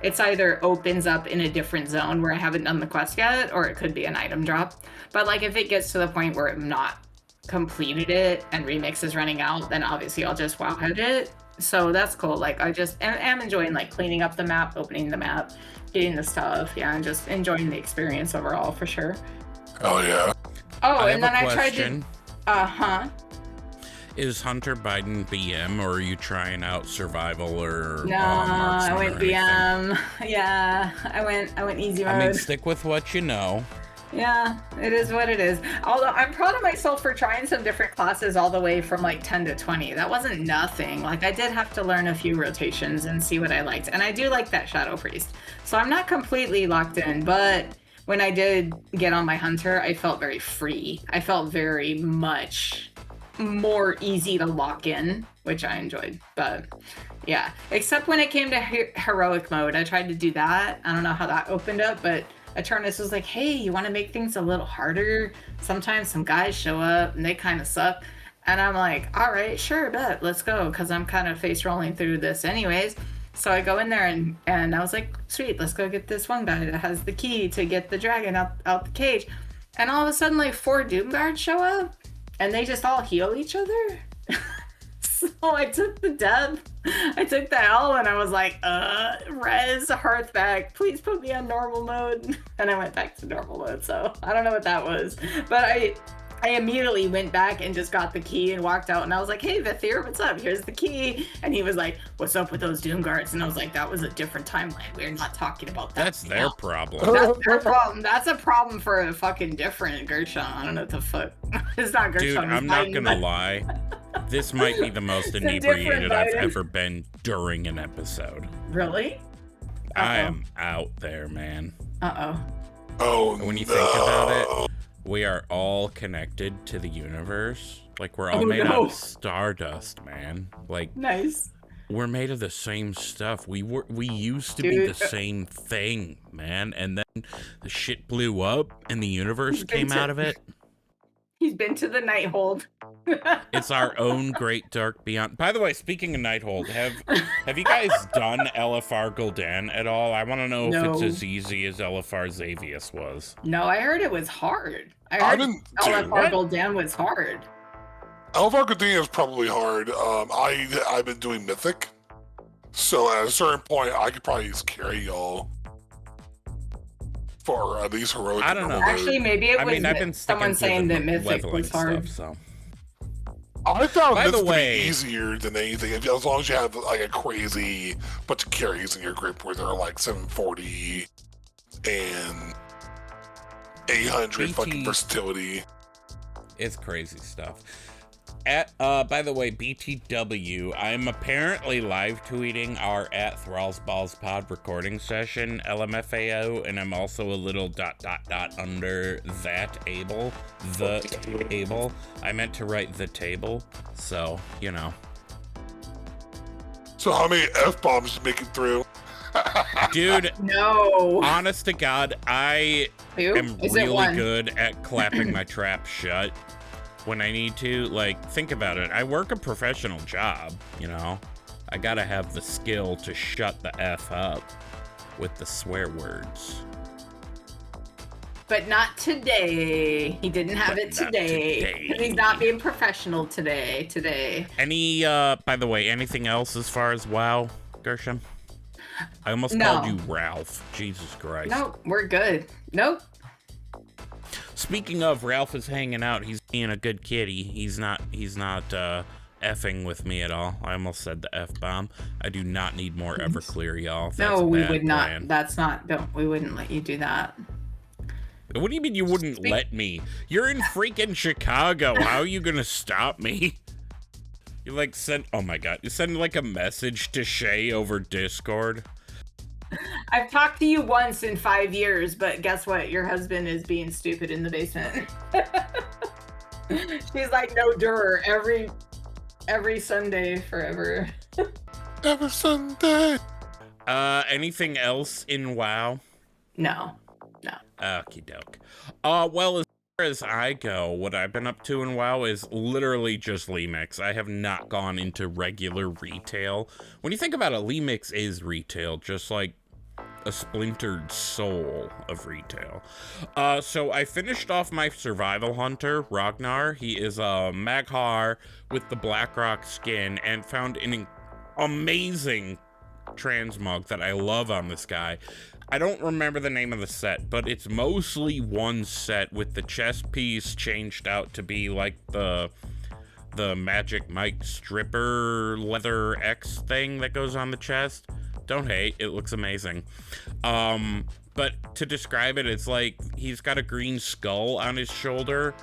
it's either opens up in a different zone where I haven't done the quest yet, or it could be an item drop. But like if it gets to the point where I'm not completed it and remix is running out, then obviously I'll just wow head it. So that's cool. Like I just am enjoying like cleaning up the map, opening the map, getting the stuff, yeah, and just enjoying the experience overall for sure. Oh yeah. Oh, and then I tried to Is Hunter Biden BM, or are you trying out survival or No, I went marksman or anything? BM. Yeah, I went easy mode. I mean, stick with what you know. Yeah, it is what it is. Although I'm proud of myself for trying some different classes all the way from like 10 to 20. That wasn't nothing. Like I did have to learn a few rotations and see what I liked. And I do like that Shadow Priest. So I'm not completely locked in, but when I did get on my Hunter, I felt very free. I felt very much more easy to lock in, which I enjoyed. But yeah, except when it came to heroic mode, I tried to do that. I don't know how that opened up, but Eternus was like, hey, you want to make things a little harder? Sometimes some guys show up and they kind of suck. And I'm like, all right, sure, bet, let's go, because I'm kind of face rolling through this anyways. So I go in there and I was like, sweet, let's go get this one guy that has the key to get the dragon out the cage. And all of a sudden, like 4 Doom Guards show up and they just all heal each other. So I took the dub, I took the L, and I was like, res Hearth back, please put me on normal mode. And I went back to normal mode, so I don't know what that was. But I immediately went back and just got the key and walked out, and I was like, hey, Vithir, what's up? Here's the key. And he was like, what's up with those Doom Guards? And I was like, that was a different timeline. We're not talking about that. That's their problem. That's their problem. That's a problem for a fucking different Gershom. I don't know what the fuck. It's not Gershom. Dude, I'm not gonna lie. This might be the most inebriated I've ever been during an episode. Really? I am out there, man. Oh, When you think about it, we are all connected to the universe. Like, we're all made out of stardust, man. Like, Nice. we're made of the same stuff. We used to be the same thing, man. And then the shit blew up and the universe came out of it. He's been to the Nighthold. It's our own great dark beyond. By the way, speaking of Nighthold, have you guys done LFR Gul'dan at all? I want to know if it's as easy as LFR Xavius was. No, I heard it was hard. I heard LFR Gul'dan was hard. LFR Gul'dan is probably hard. I've been doing Mythic, so at a certain point, I could probably just carry y'all for at least heroic. I don't know. Actually, maybe it was I've been someone saying that Mythic was hard. Stuff, so. I found By this the way, to be easier than anything, as long as you have like a crazy bunch of carries in your group where they're like 740 and 800 fucking versatility. It's crazy stuff. By the way, BTW, I'm apparently live tweeting our at ThrallsBallsPod recording session, LMFAO, and I'm also a little ... under that able. The able. I meant to write the table, so, you know. So how many F-bombs you make it through? Dude, no. Honest to God, I am really good at clapping my trap shut when I need to. Like, think about it. I work a professional job, you know? I gotta have the skill to shut the F up with the swear words. But not today. He didn't have it today. He's not being professional today. Any, by the way, anything else as far as WoW, Gershom? I almost called you Ralph. Jesus Christ. No, we're good. Nope. Speaking of, Ralph is hanging out. He's being a good kitty. He's not effing with me at all. I almost said the F-bomb. I do not need more Everclear, y'all. No, we would not. That's not, we wouldn't let you do that. What do you mean you wouldn't let me? You're in freaking Chicago. How are you gonna stop me? You like send, oh my god, you send like a message to Shay over Discord? I've talked to you once in 5 years, but guess what? Your husband is being stupid in the basement. She's like, no dur, every Sunday forever. Every Sunday. Anything else in WoW? No. Okie doke. Well, as far as I go, what I've been up to in WoW is literally just Lemix. I have not gone into regular retail. When you think about it, Lemix is retail, just like a splintered soul of retail. So I finished off my survival hunter, Ragnar. He is a Maghar with the Blackrock skin, and found an amazing transmog that I love on this guy. I don't remember the name of the set, but it's mostly one set with the chest piece changed out to be like the Magic Mike stripper leather X thing that goes on the chest. Don't hate, it looks amazing. But to describe it, it's like he's got a green skull on his shoulder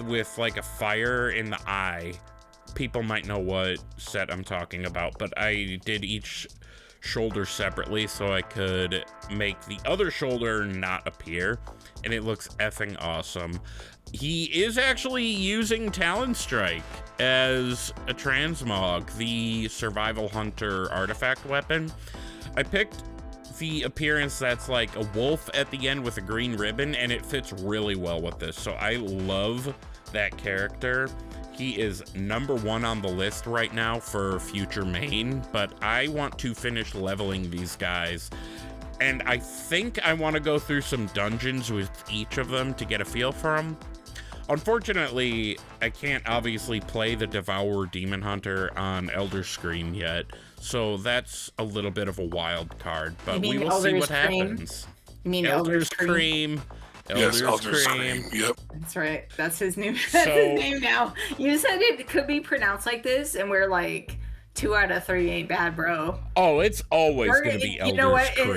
with like a fire in the eye. People might know what set I'm talking about, but I did each shoulder separately so I could make the other shoulder not appear, and it looks effing awesome. He is actually using Talon Strike as a transmog, the survival hunter artifact weapon. I picked the appearance that's like a wolf at the end with a green ribbon, and it fits really well with this, so I love that character. He is #1 on the list right now for future main, but I want to finish leveling these guys, and I think I want to go through some dungeons with each of them to get a feel for them. Unfortunately, I can't obviously play the Devourer Demon Hunter on Elder Scream yet, so that's a little bit of a wild card, but we will see what happens. You mean Elder Scream? Elder Scream. Yep. That's right. That's his new. That's his name now. You said it could be pronounced like this, and we're like 2 out of 3 ain't bad, bro. Oh, it's always gonna be Elder Scream. You know what? Now.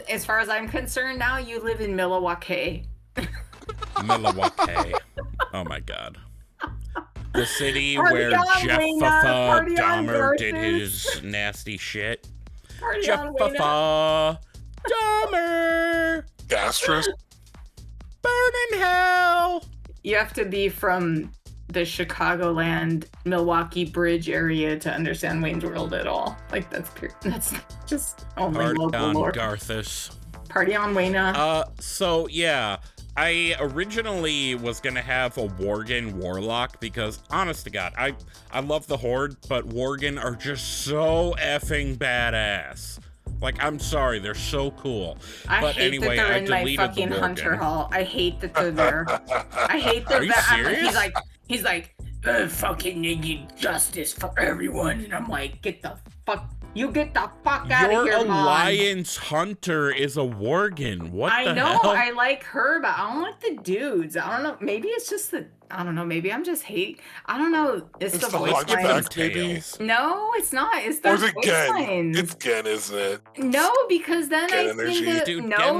As far as I'm concerned, now you live in Milwaukee. Milwaukee. Oh my god. The city where Jeff Dahmer did his nasty shit. Jeff Dahmer. Gastrus. Burn in hell. You have to be from the Chicagoland, Milwaukee Bridge area to understand Wayne's World at all. Like that's just only local lore. Garthus. Party on Wayna. So yeah, I originally was gonna have a Worgen Warlock because, honest to God, I love the Horde, but Worgen are just so effing badass. Like, I'm sorry, they're so cool. I hate that they're in my fucking Hunter Hall. I hate that they're there. I hate that. Are you serious? He's like, fucking need justice for everyone, and I'm like, get the fuck out of here, Your Mom. Alliance Hunter is a Worgen. What the hell? I know, I like her, but I don't like the dudes. I don't know. Maybe it's just I don't know. Maybe I'm just I don't know. It's the voice line. No, it's not. It's the voice line. It's Gen, isn't it? No, because then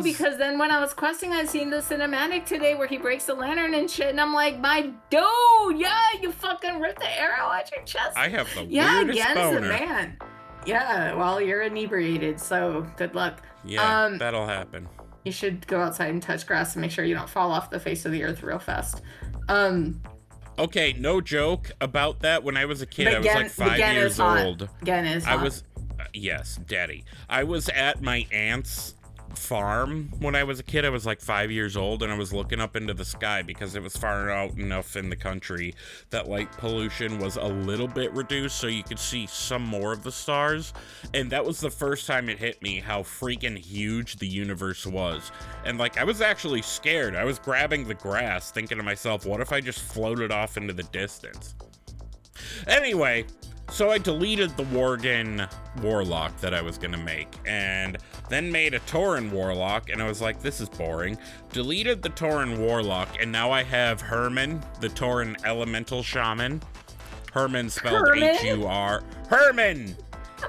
because then when I was questing, I seen the cinematic today where he breaks the lantern and shit, and I'm like, my dude, yeah, you fucking ripped the arrow out your chest. I have the weirdest Gen's boner. the man. Yeah, well, you're inebriated, so good luck. Yeah, that'll happen. You should go outside and touch grass and make sure you don't fall off the face of the earth real fast. Okay, no joke about that. When I was a kid, I was like 5 years old. Gen is hot. yes, daddy. I was at my aunt's farm when I was a kid. I was like 5 years old, and I was looking up into the sky because it was far out enough in the country that light pollution was a little bit reduced so you could see some more of the stars. And that was the first time it hit me how freaking huge the universe was. And like, I was actually scared. I was grabbing the grass thinking to myself, what if I just floated off into the distance? Anyway, so I deleted the Worgen Warlock that I was gonna make, and then made a Tauren Warlock, and I was like, this is boring. Deleted the Tauren Warlock, and now I have Herman, the Tauren Elemental Shaman. Herman spelled H-U-R. Herman!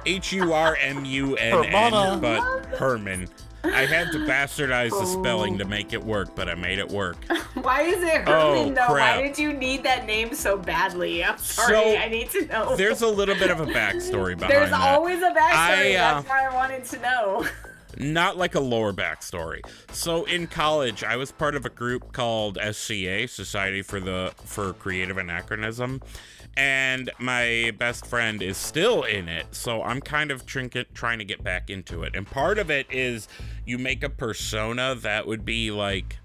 H-U-R-M-U-N-N, but Herman. I had to bastardize the spelling to make it work, but I made it work. Why is it Herman, though? Crap. Why did you need that name so badly? I'm sorry, I need to know. There's a little bit of a backstory behind There's that. always a backstory. That's why I wanted to know. Not like a lore backstory. So in college, I was part of a group called SCA, Society for Creative Anachronism, and my best friend is still in it, so I'm kind of trying to get back into it. And part of it is you make a persona that would be like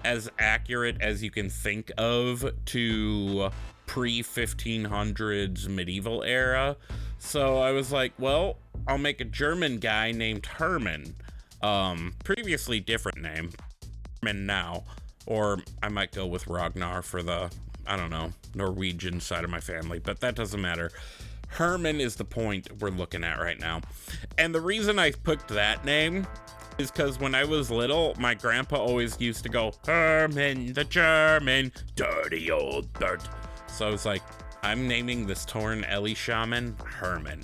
as accurate as you can think of to pre-1500s medieval era. So I was like, well, I'll make a German guy named Herman. Previously different name, Herman now. Or I might go with Ragnar for the, I don't know, Norwegian side of my family, but that doesn't matter. Herman is the point we're looking at right now. And the reason I picked that name is because when I was little, my grandpa always used to go, Herman the German, dirty old dirt. So I was like, I'm naming this Tauren Ellie Shaman Herman.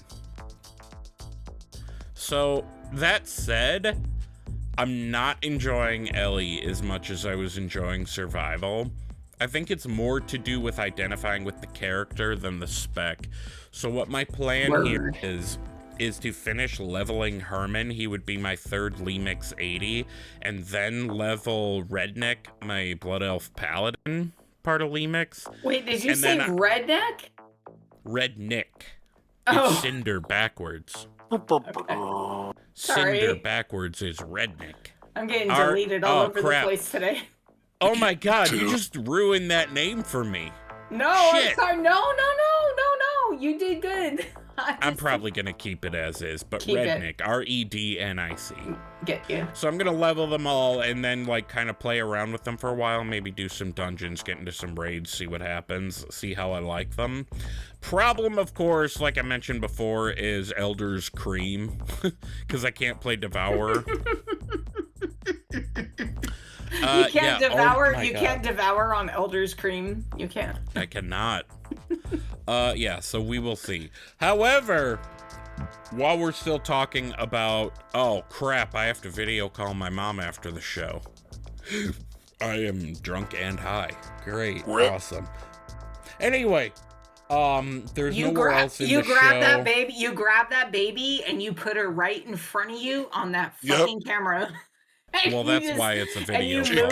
So that said, I'm not enjoying Ellie as much as I was enjoying Survival. I think it's more to do with identifying with the character than the spec. So what my plan here is to finish leveling Herman. He would be my third Lemix 80, and then level Redneck, my Blood Elf Paladin part of Lemix. Wait, did you say Redneck? Redneck. Oh. It's Cinder backwards. Okay. Cinder backwards is Redneck. I'm getting deleted all over the place today. Oh my god, you just ruined that name for me. No, Shit. I'm sorry. No. You did good. I'm probably going to keep it as is, but Rednick, R-E-D-N-I-C. Get you. So I'm going to level them all and then, like, kind of play around with them for a while, maybe do some dungeons, get into some raids, see what happens, see how I like them. Problem, of course, like I mentioned before, is Elder's Cream, because I can't play Devourer. You can't devour. You can't devour on Elder's Cream. You can't. I cannot. Yeah. So we will see. However, while we're still talking about, oh crap, I have to video call my mom after the show. I am drunk and high. Great. Awesome. Anyway, there's nowhere else in the show. You grab that baby and you put her right in front of you on that fucking camera. Well, that's why it's a video. And you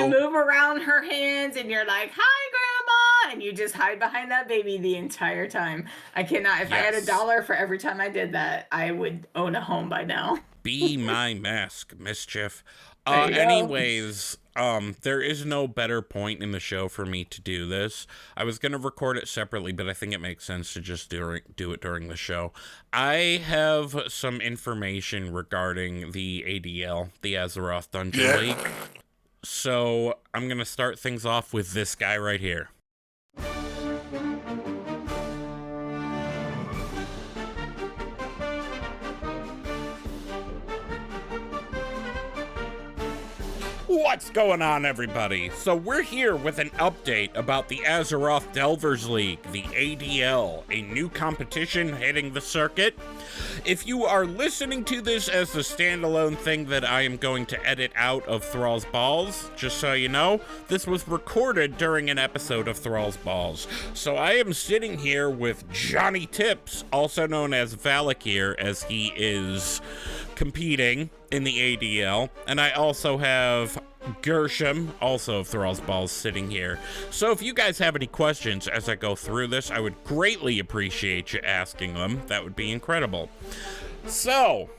move around her hands and you're like, hi, Grandma! And you just hide behind that baby the entire time. I cannot. If I had $1 for every time I did that, I would own a home by now. Be my mask, mischief. Anyways, there is no better point in the show for me to do this. I was going to record it separately, but I think it makes sense to just do it during the show. I have some information regarding the ADL, the Azeroth Dungeon League. So I'm going to start things off with this guy right here. What's going on, everybody? So we're here with an update about the Azeroth Delvers League, the ADL, a new competition hitting the circuit. If you are listening to this as the standalone thing that I am going to edit out of Thrall's Balls, just so you know, this was recorded during an episode of Thrall's Balls. So I am sitting here with Johnnie Tips, also known as Valakir, as he is competing in the ADL, and I also have Gershom, also of Thrall's Balls, sitting here. So if you guys have any questions as I go through this, I would greatly appreciate you asking them. That would be incredible. So,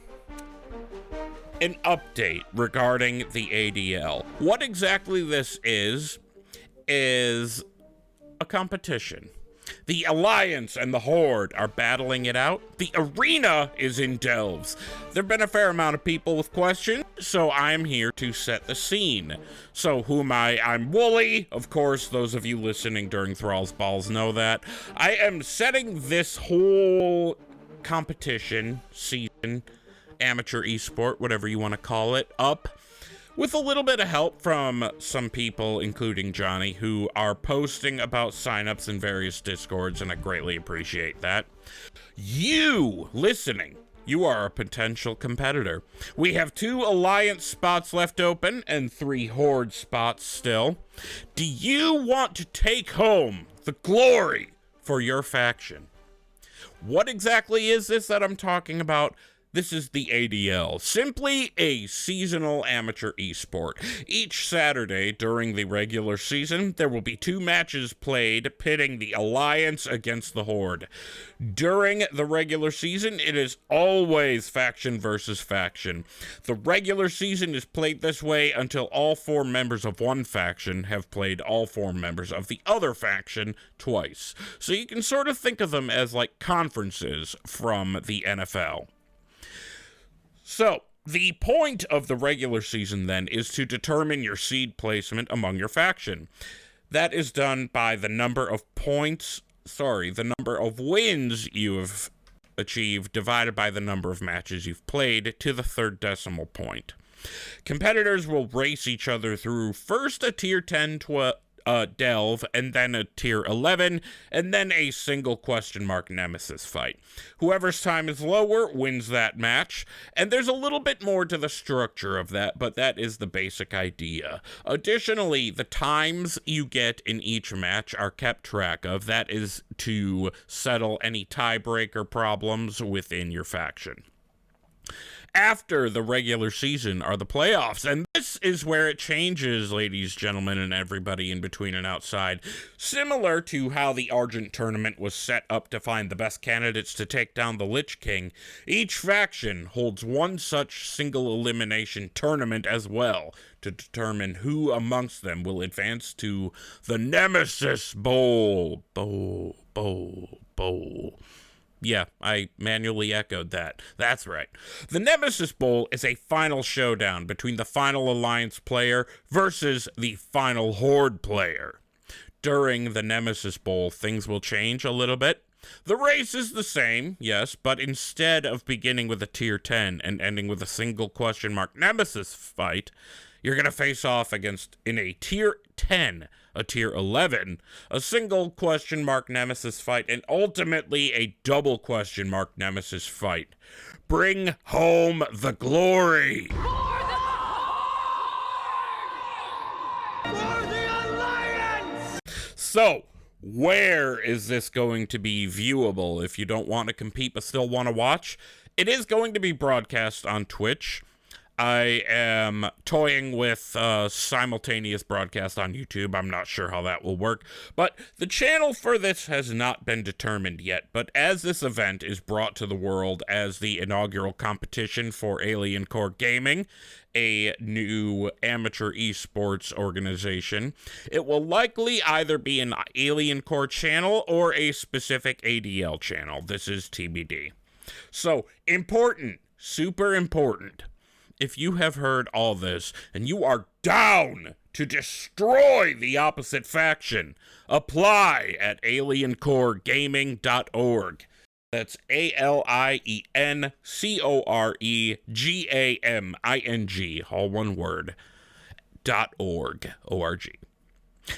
an update regarding the ADL. What exactly this is a competition. The Alliance and the Horde are battling it out. The arena is in Delves. There have been a fair amount of people with questions, so I'm here to set the scene. So who am I? I'm Wooly. Of course, those of you listening during Thrall's Balls know that. I am setting this whole competition, season, amateur esport, whatever you want to call it, up with a little bit of help from some people, including Johnnie, who are posting about signups in various Discords, and I greatly appreciate that. You listening, you are a potential competitor. We have 2 Alliance spots left open and 3 Horde spots still. Do you want to take home the glory for your faction? What exactly is this that I'm talking about? This is the ADL, simply a seasonal amateur esport. Each Saturday during the regular season, there will be 2 matches played pitting the Alliance against the Horde. During the regular season, it is always faction versus faction. The regular season is played this way until all 4 members of one faction have played all 4 members of the other faction twice. So you can sort of think of them as like conferences from the NFL. So, the point of the regular season, then, is to determine your seed placement among your faction. That is done by the number of the number of wins you have achieved divided by the number of matches you've played to the 3rd decimal point. Competitors will race each other through first a tier 10 delve, and then a tier 11, and then a single question mark nemesis fight. Whoever's time is lower wins that match, and there's a little bit more to the structure of that, but that is the basic idea. Additionally, the times you get in each match are kept track of. That is to settle any tiebreaker problems within your faction. After the regular season are the playoffs, and this is where it changes, ladies, gentlemen, and everybody in between and outside. Similar to how the Argent tournament was set up to find the best candidates to take down the Lich King, each faction holds one such single elimination tournament as well to determine who amongst them will advance to the Nemesis Bowl. Yeah, I manually echoed that. That's right. The Nemesis Bowl is a final showdown between the final Alliance player versus the final Horde player. During the Nemesis Bowl, things will change a little bit. The race is the same, yes, but instead of beginning with a tier 10 and ending with a single question mark Nemesis fight, you're going to face off against, in a tier 10, a tier 11, a single question mark Nemesis fight, and ultimately a double question mark Nemesis fight. Bring home the glory! For the Alliance! So, where is this going to be viewable if you don't want to compete but still want to watch? It is going to be broadcast on Twitch. I am toying with simultaneous broadcast on YouTube. I'm not sure how that will work, but the channel for this has not been determined yet. But as this event is brought to the world as the inaugural competition for Alien Core Gaming, a new amateur esports organization, it will likely either be an Alien Core channel or a specific ADL channel. This is TBD. So, important, super important. If you have heard all this and you are down to destroy the opposite faction, apply at aliencoregaming.org. That's ALIENCOREGAMING, all one word, .org, O-R-G.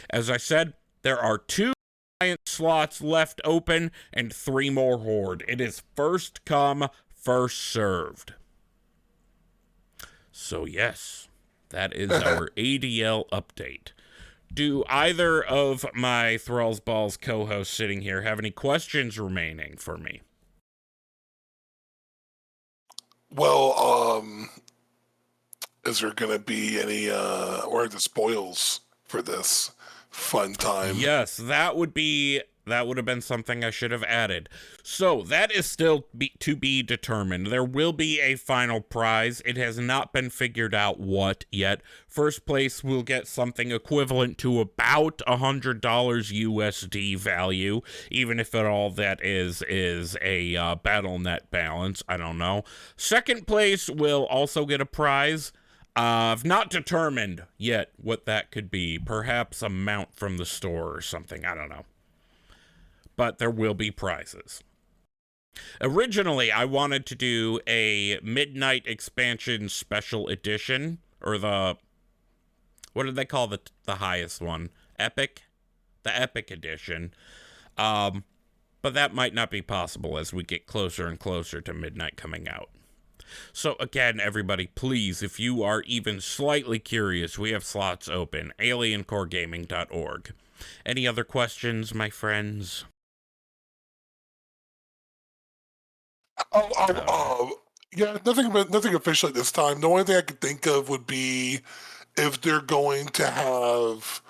As I said, there are 2 Alliance slots left open and 3 more Horde. It is first come, first served. So yes, that is our ADL update. Do either of my Thrall's Balls co-hosts sitting here have any questions remaining for me? Well, is there going to be any, or the spoils for this fun time? Yes, that would be That would have been something I should have added. So that is still to be determined. There will be a final prize. It has not been figured out what yet. First place will get something equivalent to about $100 USD value, even if it all that is a BattleNet balance. I don't know. Second place will also get a prize. I've not determined yet what that could be. Perhaps a mount from the store or something. I don't know. But there will be prizes. Originally, I wanted to do a Midnight Expansion Special Edition, or what did they call the highest one? Epic? The Epic Edition. But that might not be possible as we get closer and closer to Midnight coming out. So again, everybody, please, if you are even slightly curious, we have slots open. aliencoregaming.org. Any other questions, my friends? Yeah, nothing official at this time. The only thing I could think of would be if they're going to have.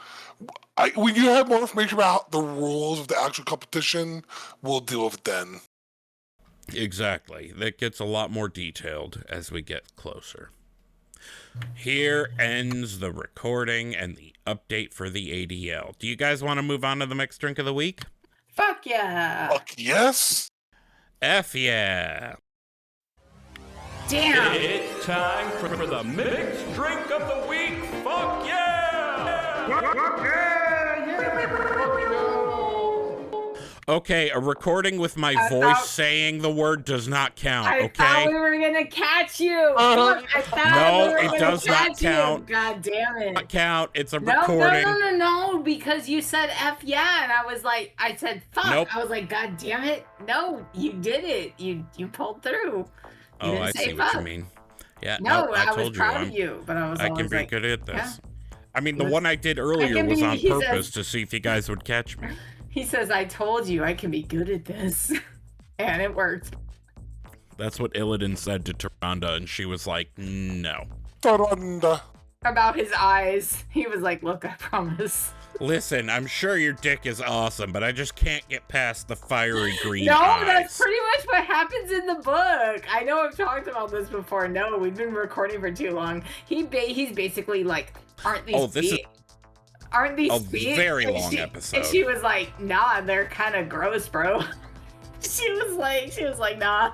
When you have more information about the rules of the actual competition, we'll deal with it then. Exactly. That gets a lot more detailed as we get closer. Here ends the recording and the update for the ADL. Do you guys want to move on to the mixed drink of the week? Fuck yeah. Fuck yes. F yeah. Damn. It's time for the mixed drink of the week. Fuck yeah! Okay, a recording with my voice saying the word does not count, I okay? thought we were gonna catch you. Fuck, I thought No, we were it gonna does not catch you. count. God damn it. Not count. It's a No, recording. no, because you said F yeah, and I was like, I said fuck. Nope. I was like, God damn it. No, you did it. You pulled through. Oh, didn't I say see what you fuck. mean. Yeah, No, I was told proud you. of you, but I was I can always be like, good at this. yeah. I mean, the one I did earlier can was be- on he says- purpose to see if you guys would catch me. He says, I told you I can be good at this. And it worked. That's what Illidan said to Tyrande, and she was like, no. Tyrande. About his eyes. He was like, look, I promise. Listen, I'm sure your dick is awesome, but I just can't get past the fiery green No, eyes. that's pretty much what happens in the book. I know I've talked about this before. No, we've been recording for too long. He's basically like, aren't these feet? Aren't these a feet? very And long episode. And she was like, nah, they're kind of gross, bro. She was like, nah.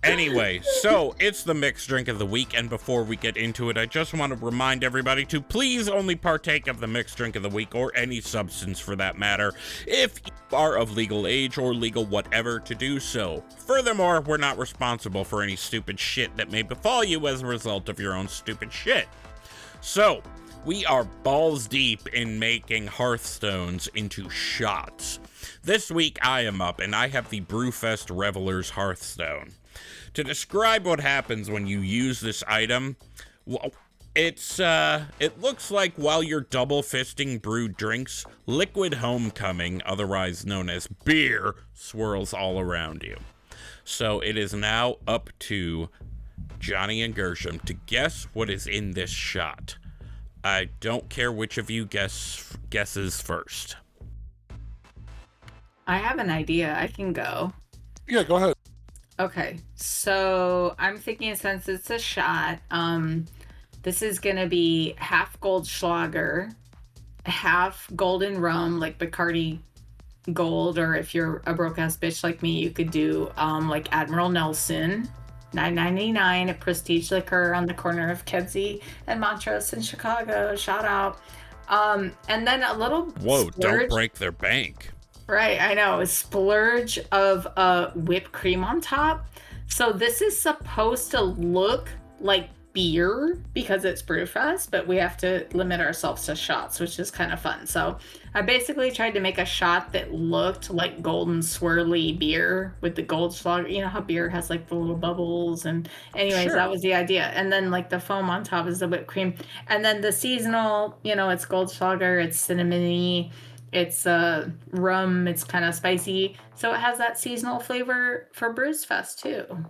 Anyway, so it's the mixed drink of the week, and before we get into it, I just want to remind everybody to please only partake of the mixed drink of the week, or any substance for that matter, if you are of legal age or legal whatever to do so. Furthermore, we're not responsible for any stupid shit that may befall you as a result of your own stupid shit. So, we are balls deep in making Hearthstones into shots. This week I am up and I have the Brewfest Reveler's Hearthstone. To describe what happens when you use this item, well, it looks like while you're double fisting brewed drinks, liquid homecoming, otherwise known as beer, swirls all around you. So it is now up to Johnnie and Gershom to guess what is in this shot. I don't care which of you guesses first. I have an idea. I can go. Yeah, go ahead. Okay, so I'm thinking since it's a shot, this is gonna be half Goldschlager, half golden rum, like Bacardi Gold, or if you're a broke ass bitch like me, you could do like Admiral Nelson, $9.99 at Prestige Liquor on the corner of Kedzie and Montrose in Chicago. Shout out. And then a little Whoa, splurge. don't break their bank. Right, I know. A splurge of whipped cream on top. So this is supposed to look like beer because it's Brewfest, but we have to limit ourselves to shots, which is kind of fun. So I basically tried to make a shot that looked like golden swirly beer with the Goldschlager. You know how beer has like the little bubbles, and anyways, Sure. That was the idea. And then like the foam on top is the whipped cream. And then the seasonal, it's Goldschlager, it's cinnamony, it's rum, it's kind of spicy. So it has that seasonal flavor for Brewfest too.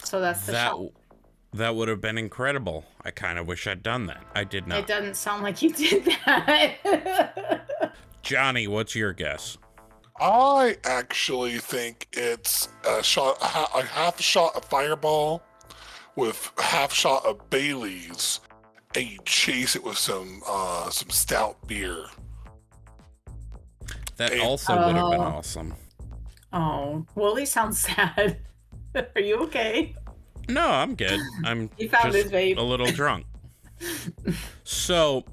So that's the shot. That would have been incredible. I kind of wish I'd done that. I did not. It doesn't sound like you did that. Johnny, what's your guess? I actually think it's a half a shot of Fireball with half shot of Bailey's, and you chase it with some stout beer. That also would have been awesome. Oh, Wooly sounds sad. Are you okay? No, I'm good. I'm He found just his vape. a little drunk. So,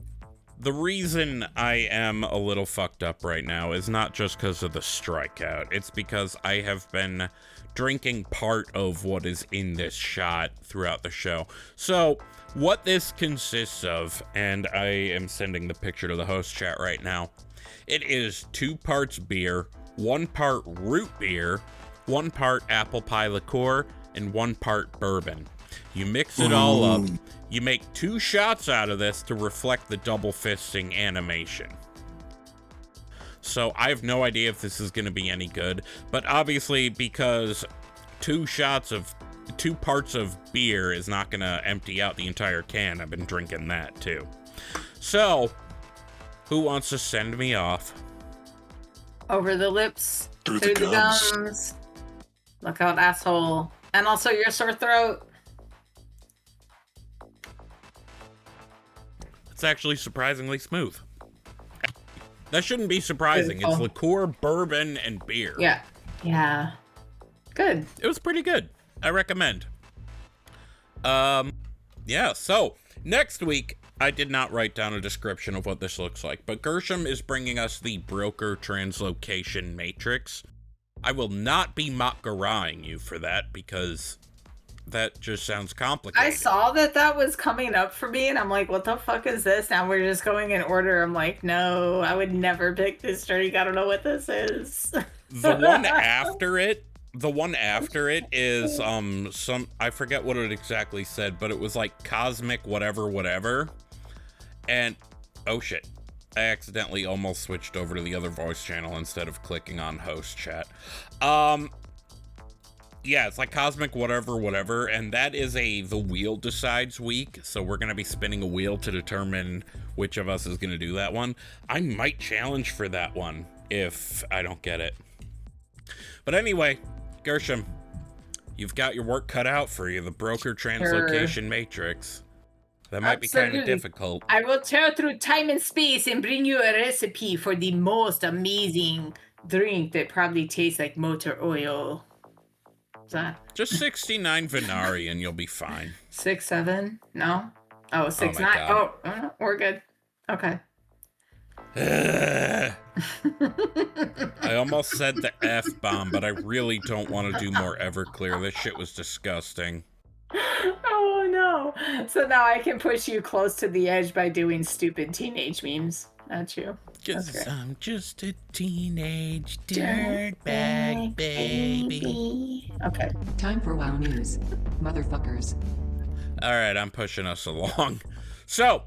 the reason I am a little fucked up right now is not just because of the strikeout. It's because I have been drinking part of what is in this shot throughout the show. So, what this consists of, and I am sending the picture to the host chat right now, it is 2 parts beer, 1 part root beer, 1 part apple pie liqueur, and 1 part bourbon. You mix it all up. You make 2 shots out of this to reflect the double fisting animation. So I have no idea if this is going to be any good, but obviously because 2 parts of beer is not going to empty out the entire can, I've been drinking that too. So, who wants to send me off? Over the lips, Through through the the gums. gums. Look out, asshole. And also your sore throat. It's actually surprisingly smooth. That shouldn't be surprising. It's Beautiful. liqueur, bourbon, and beer. Yeah. Yeah. Good. It was pretty good. I recommend. Yeah, so next week, I did not write down a description of what this looks like, but Gershom is bringing us the broker translocation matrix. I will not be Makaraing you for that because that just sounds complicated. I saw that was coming up for me, and I'm like, what the fuck is this? Now we're just going in order. I'm like, no, I would never pick this drink. I don't know what this is. The one after it is some, I forget what it exactly said, but it was like cosmic whatever. And oh shit, I accidentally almost switched over to the other voice channel instead of clicking on host chat. Yeah, it's like cosmic whatever, and that is the wheel decides week, so we're gonna be spinning a wheel to determine which of us is gonna do that one. I might challenge for that one if I don't get it. But anyway, Gershom, you've got your work cut out for you, the broker translocation matrix. That might be kind of Absolutely. difficult. I will tear through time and space and bring you a recipe for the most amazing drink that probably tastes like motor oil. Is that Just 69 Venari and you'll be fine. 6, 7? No? Oh, 6, my 9. God. Oh, we're good. Okay. I almost said the F-bomb, but I really don't want to do more Everclear. This shit was disgusting. Oh no. So now I can push you close to the edge by doing stupid teenage memes. Not you. Cause Okay. I'm just a teenage dirtbag baby. Okay. Time for WoW News. Motherfuckers. Alright, I'm pushing us along. So,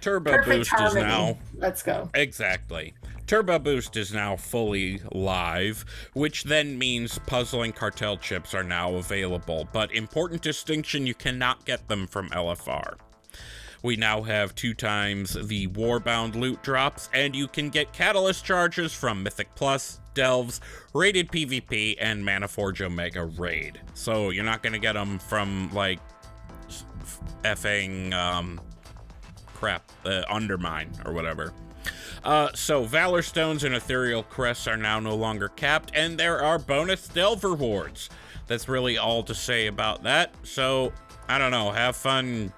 Turbo Perfect Boost is harmony. now... Let's go. Exactly. Turbo Boost is now fully live, which then means puzzle and cartel chips are now available, but important distinction, you cannot get them from LFR. We now have 2 times the Warbound loot drops, and you can get Catalyst charges from Mythic Plus, Delves, Rated PvP, and Manaforge Omega Raid. So you're not gonna get them from, like, effing, Undermine, or whatever. So Valor Stones and Ethereal Crests are now no longer capped, and there are bonus Delve rewards. That's really all to say about that. So, I don't know, have fun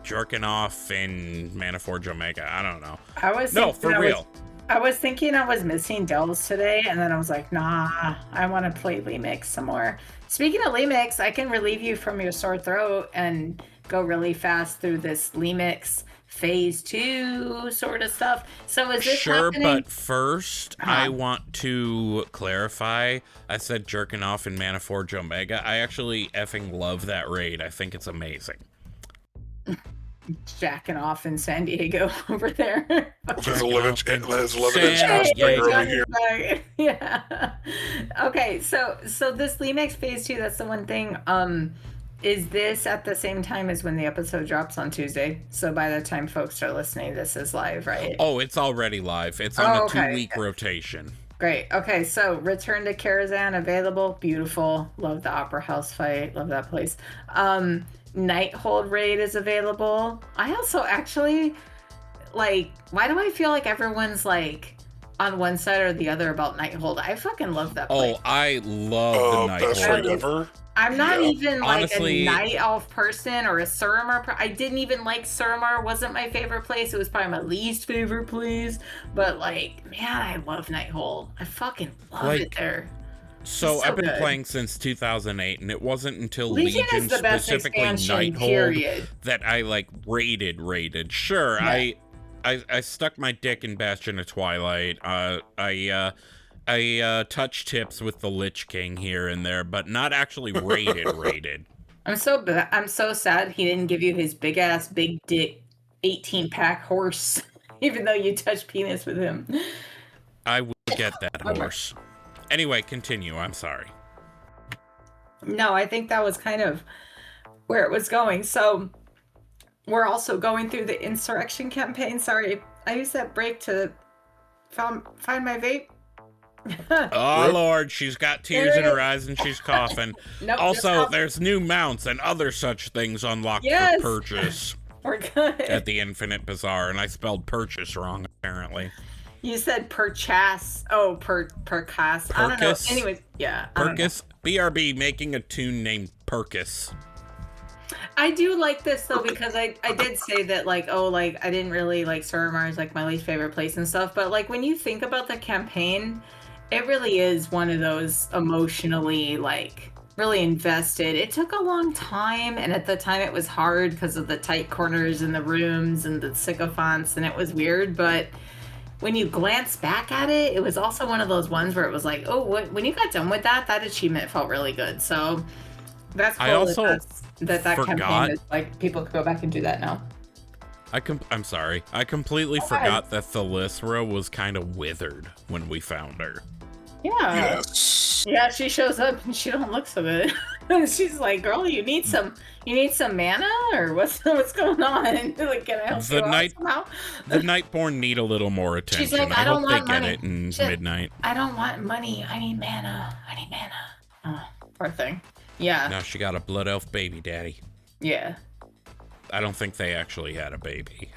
jerking off in Manaforge Omega. I don't know. I was thinking I was missing Delves today, and then I was like, nah, I want to play Lemix some more. Speaking of Lemix, I can relieve you from your sore throat and go really fast through this Lemix Phase 2 sort of stuff. So is this Sure, happening? but first, I want to clarify. I said jerking off in Manaforge Omega. I actually effing love that raid. I think it's amazing. Jacking off in San Diego over there. There's a limit. There's a limit. San Diego. Over here. Yeah. Okay, so this Lemix Phase 2, that's the one thing. Is this at the same time as when the episode drops on Tuesday? So by the time folks are listening, this is live, right? Oh, it's already live. It's on a 2-week rotation. Great. Okay, so Return to Karazhan available. Beautiful. Love the Opera House fight. Love that place. Nighthold raid is available. I also actually, like, why do I feel like everyone's, like, on one side or the other about Nighthold? I fucking love that place. Oh, I love the Best Nighthold. raid ever. I'm not even like Honestly, a night elf person or a Suramar. I didn't even like Suramar. Wasn't my favorite place. It was probably my least favorite place. But like, man, I love Nighthold. I fucking love it there. So I've been playing since 2008, and it wasn't until Legion specifically Nighthold that I like raided. Sure, yeah. I stuck my dick in Bastion of Twilight. I touch tips with the Lich King here and there, but not actually raided. I'm so sad he didn't give you his big ass, big dick, 18-pack horse, even though you touched penis with him. I will get that horse. Anyway, continue. I'm sorry. No, I think that was kind of where it was going. So we're also going through the insurrection campaign. Sorry, I used that break to find my vape. Oh Lord, she's got tears in her eyes and she's coughing. Nope, also, there's new mounts and other such things unlocked for purchase. We're good. At the Infinite Bazaar, and I spelled purchase wrong apparently. You said purchase. Oh, percas. I don't know. Anyways, yeah. Percus. BRB making a tune named Percus. I do like this though because I did say that like, oh, like I didn't really like Suramar is like my least favorite place and stuff, but like when you think about the campaign, it really is one of those emotionally like really invested. It took a long time, and at the time it was hard because of the tight corners in the rooms and the sycophants, and it was weird, but when you glance back at it, it was also one of those ones where it was like, oh, when you got done with that achievement felt really good. So that's cool. I also that campaign is like people could go back and do that now. I'm sorry. I completely forgot that Thalithra was kind of withered when we found her. Yeah. Yes. Yeah, she shows up and she don't look so good. She's like, "Girl, you need some mana, or what's going on?" Like, can I help you out somehow? The Nightborn need a little more attention. She's like, I hope they money. get it in midnight. I don't want money. I need mana. Oh, poor thing. Yeah. Now she got a blood elf baby daddy. Yeah. I don't think they actually had a baby.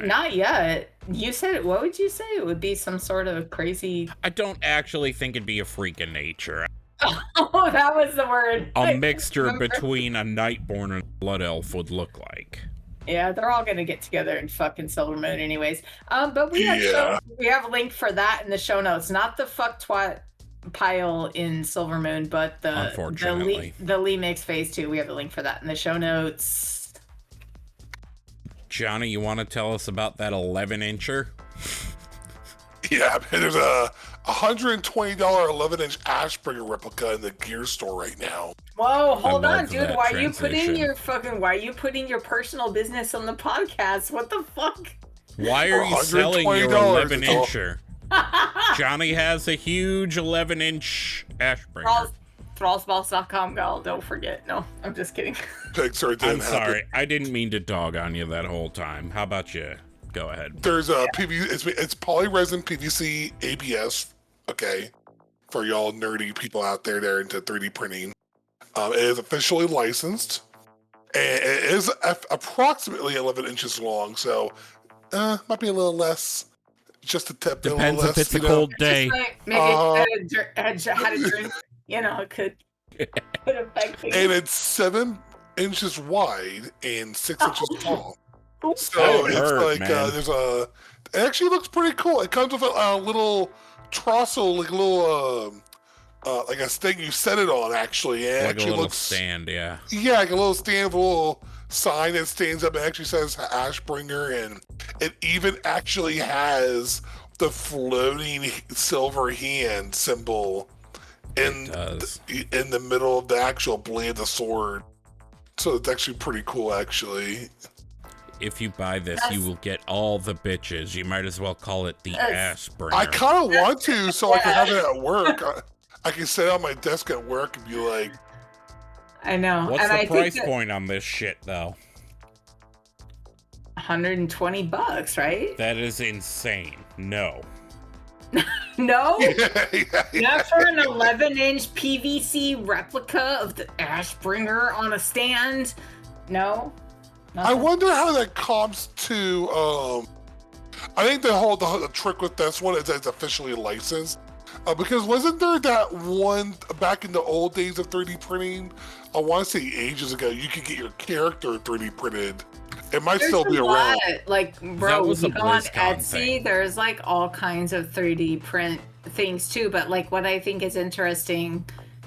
Not yet. You said, what would you say? It would be some sort of crazy. I don't actually think it'd be a freak of nature. Oh, that was the word. A mixture between a Nightborn and a blood elf would look like. Yeah, they're all gonna get together in fucking Silvermoon anyways. But we have a link for that in the show notes. Not the fuck twat pile in Silvermoon, but the Lemix Phase 2. We have a link for that in the show notes. Johnny, you want to tell us about that 11-incher? Yeah, there's a $120 11-inch Ashbringer replica in the gear store right now. Whoa, hold on, dude. Why are you putting your personal business on the podcast? What the fuck? Why are you selling your 11-incher? Johnny has a huge 11-inch Ashbringer. ThrallsBallsPod, y'all. Don't forget. No, I'm just kidding. I'm sorry. I didn't mean to dog on you that whole time. How about you? Go ahead. There's a it's polyresin PVC ABS. Okay, for y'all nerdy people out there that are into 3D printing, it is officially licensed, and it is approximately 11 inches long. So, might be a little less. Just a tip. Depends if it's a cold day. Maybe had a drink. You know, it could affect things. And it's 7 inches wide and 6 inches tall. So it actually looks pretty cool. It comes with a little trossel, like a little like a thing you set it on. Actually, and like a little stand, yeah. Yeah, like a little stand with a little sign that stands up and actually says Ashbringer, and it even actually has the floating silver hand symbol in the middle of the actual blade of the sword. So it's actually pretty cool, actually. If you buy this, you will get all the bitches. You might as well call it the Ashbringer. I kind of want to, so I can have it at work. I can sit on my desk at work and be like, I know. What's and the I price think point on this shit, though? $120, right? That is insane. No. No? Yeah. Not for an 11-inch PVC replica of the Ashbringer on a stand? No? I Nothing? wonder how that comes to. I think the trick with this one is that it's officially licensed. Because wasn't there that one back in the old days of 3D printing? I want to say ages ago, you could get your character 3D printed. It might still be around. Like, That bro, was you a go on BlizzCon Etsy, thing. there's like all kinds of 3D print things too. But like, what I think is interesting,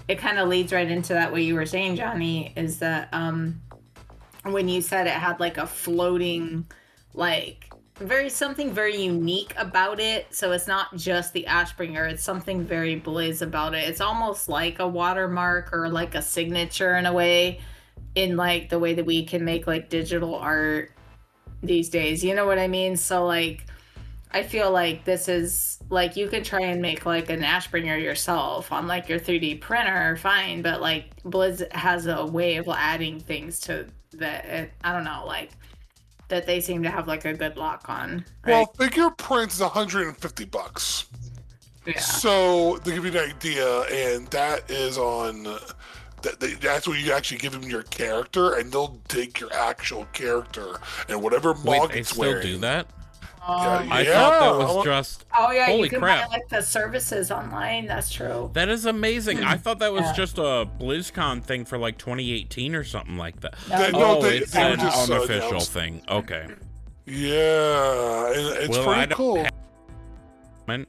it kind of leads right into that what you were saying, Johnny, is that when you said it had like a floating, like something very unique about it. So it's not just the Ashbringer, it's something very Blizz about it. It's almost like a watermark or like a signature in a way, in like the way that we can make like digital art these days. You know what I mean? So like, I feel like this is like, you could try and make like an Ashbringer yourself on like your 3D printer, fine, but like Blizz has a way of adding things to that. I don't know, like that they seem to have like a good lock on. Right? Well, figure prints is $150. Yeah. So to give you an idea, and that is on. That's where you actually give them your character, and they'll take your actual character and whatever Wait, mog they it's still wearing. do that? Yeah, I thought that was well, just. Oh yeah, Holy you can crap. buy like the services online. That's true. That is amazing. I thought that was Yeah. just a BlizzCon thing for like 2018 or something like that. No, It's they were an just unofficial announced. thing. Okay. Yeah, and it's Well, I pretty don't cool. Man,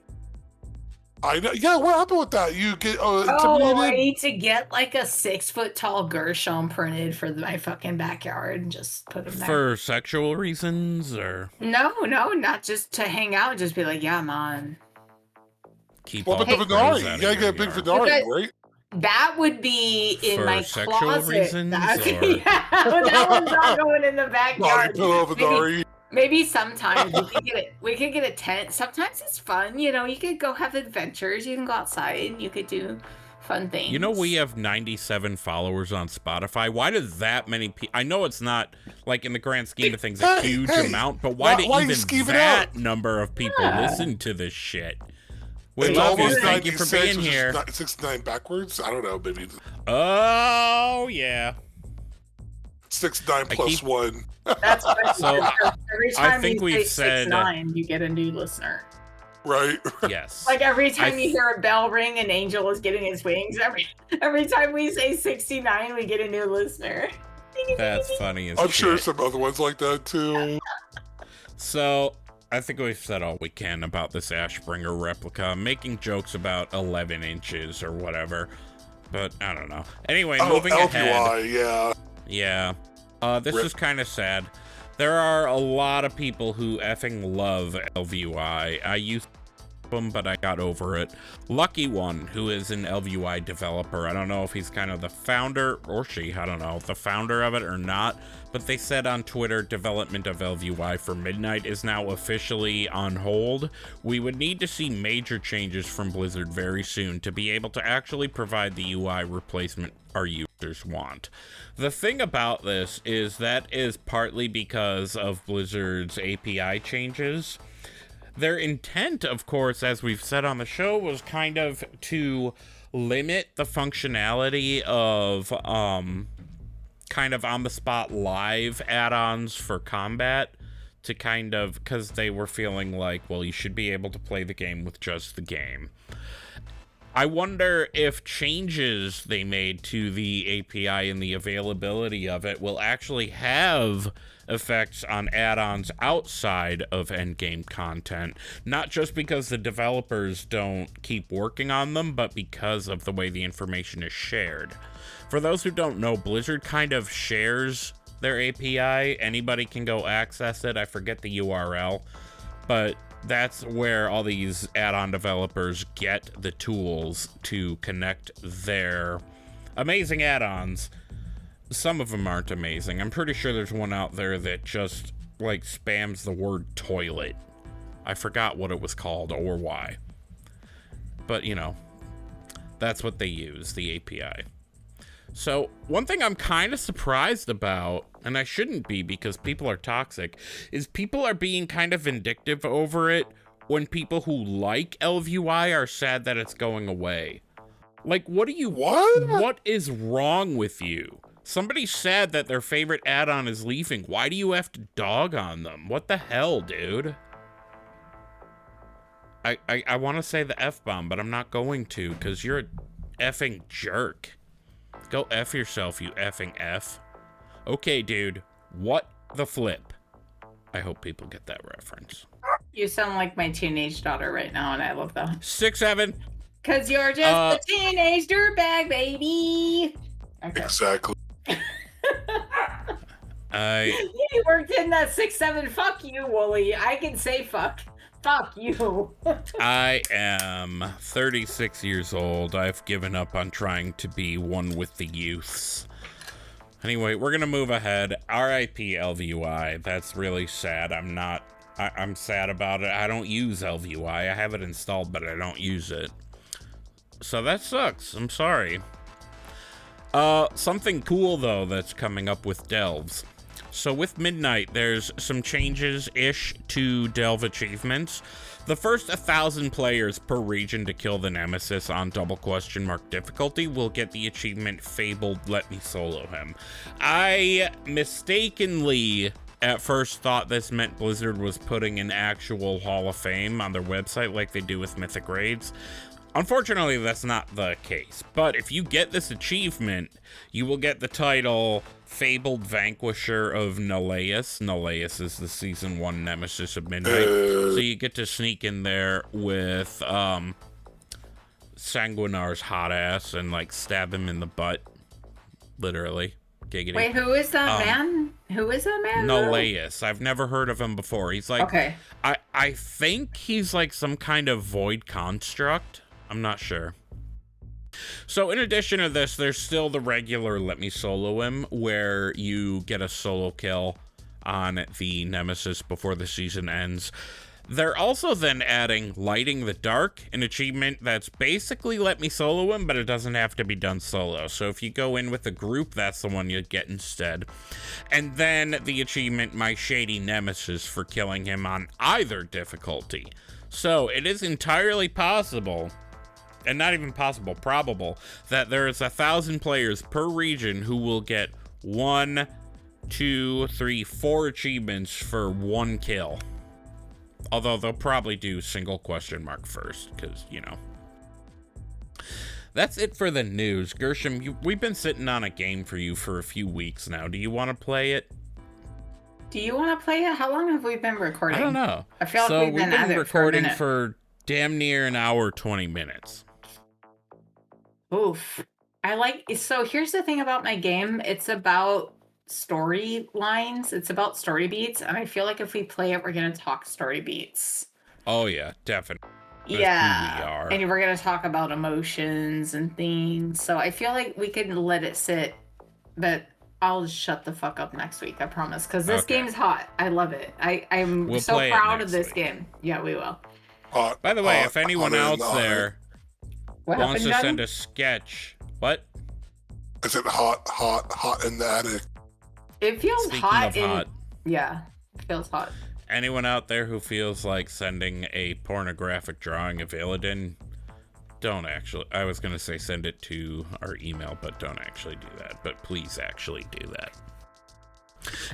I know. Yeah, what happened with that? You get Oh, I intimidated? need to get like a 6-foot tall Gershom printed for my fucking backyard and just put them there. for sexual reasons or No, not just to hang out. Just be like, yeah, man. keep What all about the the crows Venari? out You of gotta your get a big yard? Venari, Okay. right? That would be in For my sexual closet. reasons, That, or- yeah, that one's not going in the Naughty backyard. pillow Venari. Maybe sometimes we could get a tent. Sometimes it's fun, you know. You could go have adventures. You can go outside and you could do fun things. You know, we have 97 followers on Spotify. Why does that many people? I know it's not, like, in the grand scheme of things, a huge amount, but why do you even skeeving that out? number of people listen to this shit? We It's love you. almost Thank you for 96, being which is here. 69 backwards? I don't know, maybe Oh, yeah. 69 plus keep- 1. That's what So, every I time think you we've say said- 6'9", you get a new listener. Right? Yes. Like every time I- you hear a bell ring, an angel is getting his wings. Every time we say 69, we get a new listener. That's funny as I'm sure shit. some other ones like that too. So, I think we've said all we can about this Ashbringer replica. I'm making jokes about 11 inches or whatever, but I don't know. Anyway, moving ahead. ElvUI, yeah. Yeah. This is kind of sad. There are a lot of people who effing love ElvUI. I used them, but I got over it. Lucky One, who is an ElvUI developer. I don't know if he's kind of the founder, or she, I don't know, the founder of it or not. But they said on Twitter, development of ElvUI for Midnight is now officially on hold. We would need to see major changes from Blizzard very soon to be able to actually provide the UI replacement our users want. The thing about this is that is partly because of Blizzard's API changes. Their intent, of course, as we've said on the show, was kind of to limit the functionality of kind of on-the-spot live add-ons for combat to kind of, because they were feeling like, well, you should be able to play the game with just the game. I wonder if changes they made to the API and the availability of it will actually have effects on add-ons outside of endgame content, not just because the developers don't keep working on them, but because of the way the information is shared. For those who don't know, Blizzard kind of shares their API. Anybody can go access it. I forget the URL, but that's where all these add-on developers get the tools to connect their amazing add-ons. Some of them aren't amazing. I'm pretty sure there's one out there that just, like, spams the word toilet. I forgot what it was called or why. But, you know, that's what they use, the API. So one thing I'm kind of surprised about, and I shouldn't be because people are toxic, is people are being kind of vindictive over it when people who like ElvUI are sad that it's going away. Like, what is wrong with you? Somebody's sad that their favorite add-on is leaving. Why do you have to dog on them? What the hell, dude? I want to say the F-bomb, but I'm not going to because you're a effing jerk. Go F yourself, you effing F. Okay, dude. What the flip? I hope people get that reference. You sound like my teenage daughter right now, and I love that. 6'7". Cause you're just a teenage dirtbag, baby. Okay. Exactly. You worked in that 6'7". Fuck you, Wooly. I can say fuck. Fuck you. I am 36 years old. I've given up on trying to be one with the youths. Anyway, we're gonna move ahead. R.I.P. ElvUI. That's really sad. I'm sad about it. I don't use ElvUI. I have it installed, but I don't use it. So that sucks. I'm sorry. Something cool, though, that's coming up with Delves. So with Midnight, there's some changes-ish to Delve achievements. The first 1,000 players per region to kill the Nemesis on double question mark difficulty will get the achievement Fabled Let Me Solo Him. I mistakenly at first thought this meant Blizzard was putting an actual Hall of Fame on their website like they do with Mythic Raids. Unfortunately, that's not the case, but if you get this achievement, you will get the title Fabled Vanquisher of Neleus. Neleus is the Season 1 Nemesis of Midnight, so you get to sneak in there with Sanguinar's hot ass and, like, stab him in the butt, literally. Giggity. Wait, who is that man? Who is that man? Neleus. I've never heard of him before. He's like, okay. I think he's like some kind of void construct. I'm not sure. So in addition to this, there's still the regular Let Me Solo Him, where you get a solo kill on the Nemesis before the season ends. They're also then adding Lighting the Dark, an achievement that's basically Let Me Solo Him, but it doesn't have to be done solo. So if you go in with a group, that's the one you'd get instead. And then the achievement My Shady Nemesis for killing him on either difficulty. So it is entirely possible, and not even possible, probable, that there's 1,000 players per region who will get 1, 2, 3, 4 achievements for 1 kill. Although they'll probably do single question mark first, because, you know. That's it for the news. Gershom, we've been sitting on a game for you for a few weeks now. Do you want to play it? Do you want to play it? How long have we been recording? I don't know. I feel like we've been at it recording for damn near an hour, 20 minutes. Oof. So here's the thing about my game. It's about storylines. It's about story beats. And I feel like if we play it, we're going to talk story beats. Oh, yeah, definitely. That's yeah. who we are. And we're going to talk about emotions and things. So I feel like we can let it sit, but I'll just shut the fuck up next week. I promise. Because this game's hot. I love it. I'm so proud of this game. Yeah, we will. By the way, if anyone else there wants to send a sketch. What? Is it hot in the attic? It feels Speaking hot. Of hot. Yeah, it feels hot. Anyone out there who feels like sending a pornographic drawing of Illidan, don't actually. I was going to say send it to our email, but don't actually do that. But please actually do that.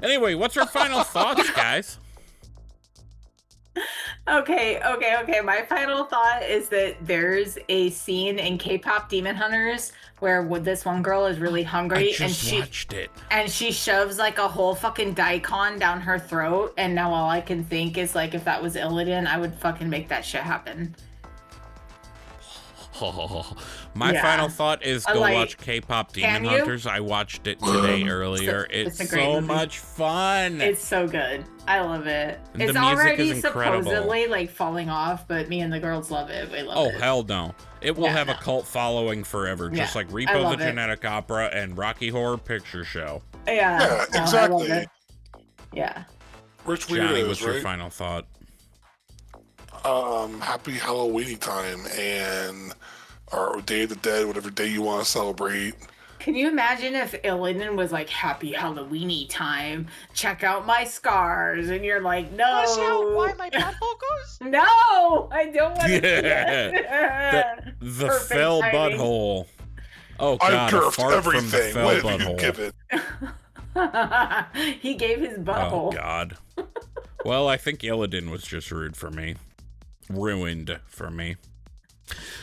Anyway, what's our final thoughts, guys? Okay. My final thought is that there's a scene in K-pop Demon Hunters where this one girl is really hungry watched it. And she shoves like a whole fucking daikon down her throat. And now all I can think is like, if that was Illidan, I would fucking make that shit happen. My final thought is go watch K-pop Demon Hunters. I watched it today earlier. It's so much fun. It's so good. I love it. And it's the music already is incredible. supposedly like falling off, but me and the girls love it. We love it. Oh, hell no. It will have a cult following forever, just like Repo the Genetic Opera and Rocky Horror Picture Show. Yeah, exactly. Yeah. Rich Johnnie, Weirdos, what's your final thought? Happy Halloween time or Day of the Dead, whatever day you want to celebrate. Can you imagine if Illidan was like, happy Halloweeny time, check out my scars, and you're like, no. Want to see how why my butthole goes? No, I don't want to see Yeah. it. The Perfect fell timing. butthole. Oh I god, a curved fart from the everything. fell What did you butthole. give it? He gave his butthole. Oh god. Well, I think Illidan was just rude for me. Ruined for me.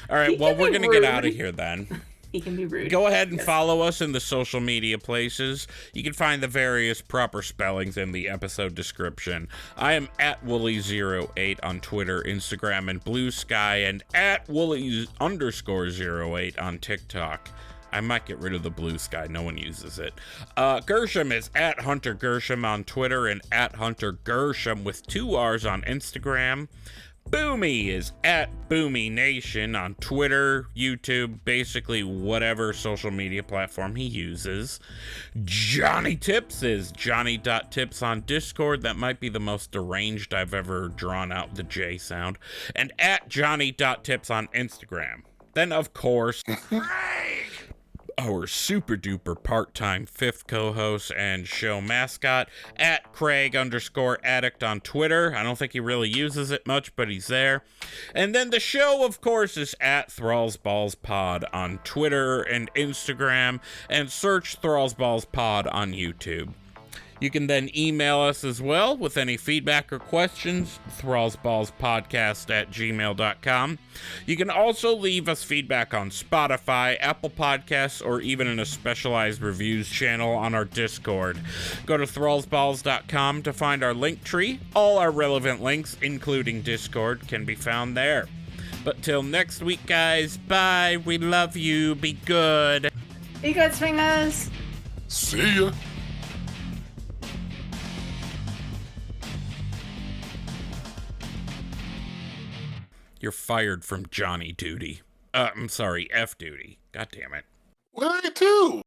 All right, He well, can we're be going to get rude. out of here then. He can be rude. Go ahead and Yes. follow us in the social media places. You can find the various proper spellings in the episode description. I am at Wooly08 on Twitter, Instagram, and Blue Sky, and at Wooly_08 on TikTok. I might get rid of the Blue Sky. No one uses it. Gershom is at Hunter Gershom on Twitter and at Hunter Gershom with 2 R's on Instagram. Boomy is at Boomy Nation on Twitter, YouTube, basically whatever social media platform he uses. Johnnie Tips is Johnnie.tips on Discord. That might be the most deranged I've ever drawn out the J sound. And at Johnnie.tips on Instagram. Then, of course, our super duper part-time 5th co-host and show mascot at CRAIIIG_addict on Twitter. I don't think he really uses it much, but he's there. And then the show, of course, is at ThrallsBallsPod on Twitter and Instagram, and search ThrallsBallsPod on YouTube. You can then email us as well with any feedback or questions, thrallsballspodcast@gmail.com. You can also leave us feedback on Spotify, Apple Podcasts, or even in a specialized reviews channel on our Discord. Go to thrallsballs.com to find our link tree. All our relevant links, including Discord, can be found there. But till next week, guys, bye. We love you. Be good. You good, swingers? See ya. You're fired from Johnnie duty. I'm sorry, F duty. God damn it. What did I do?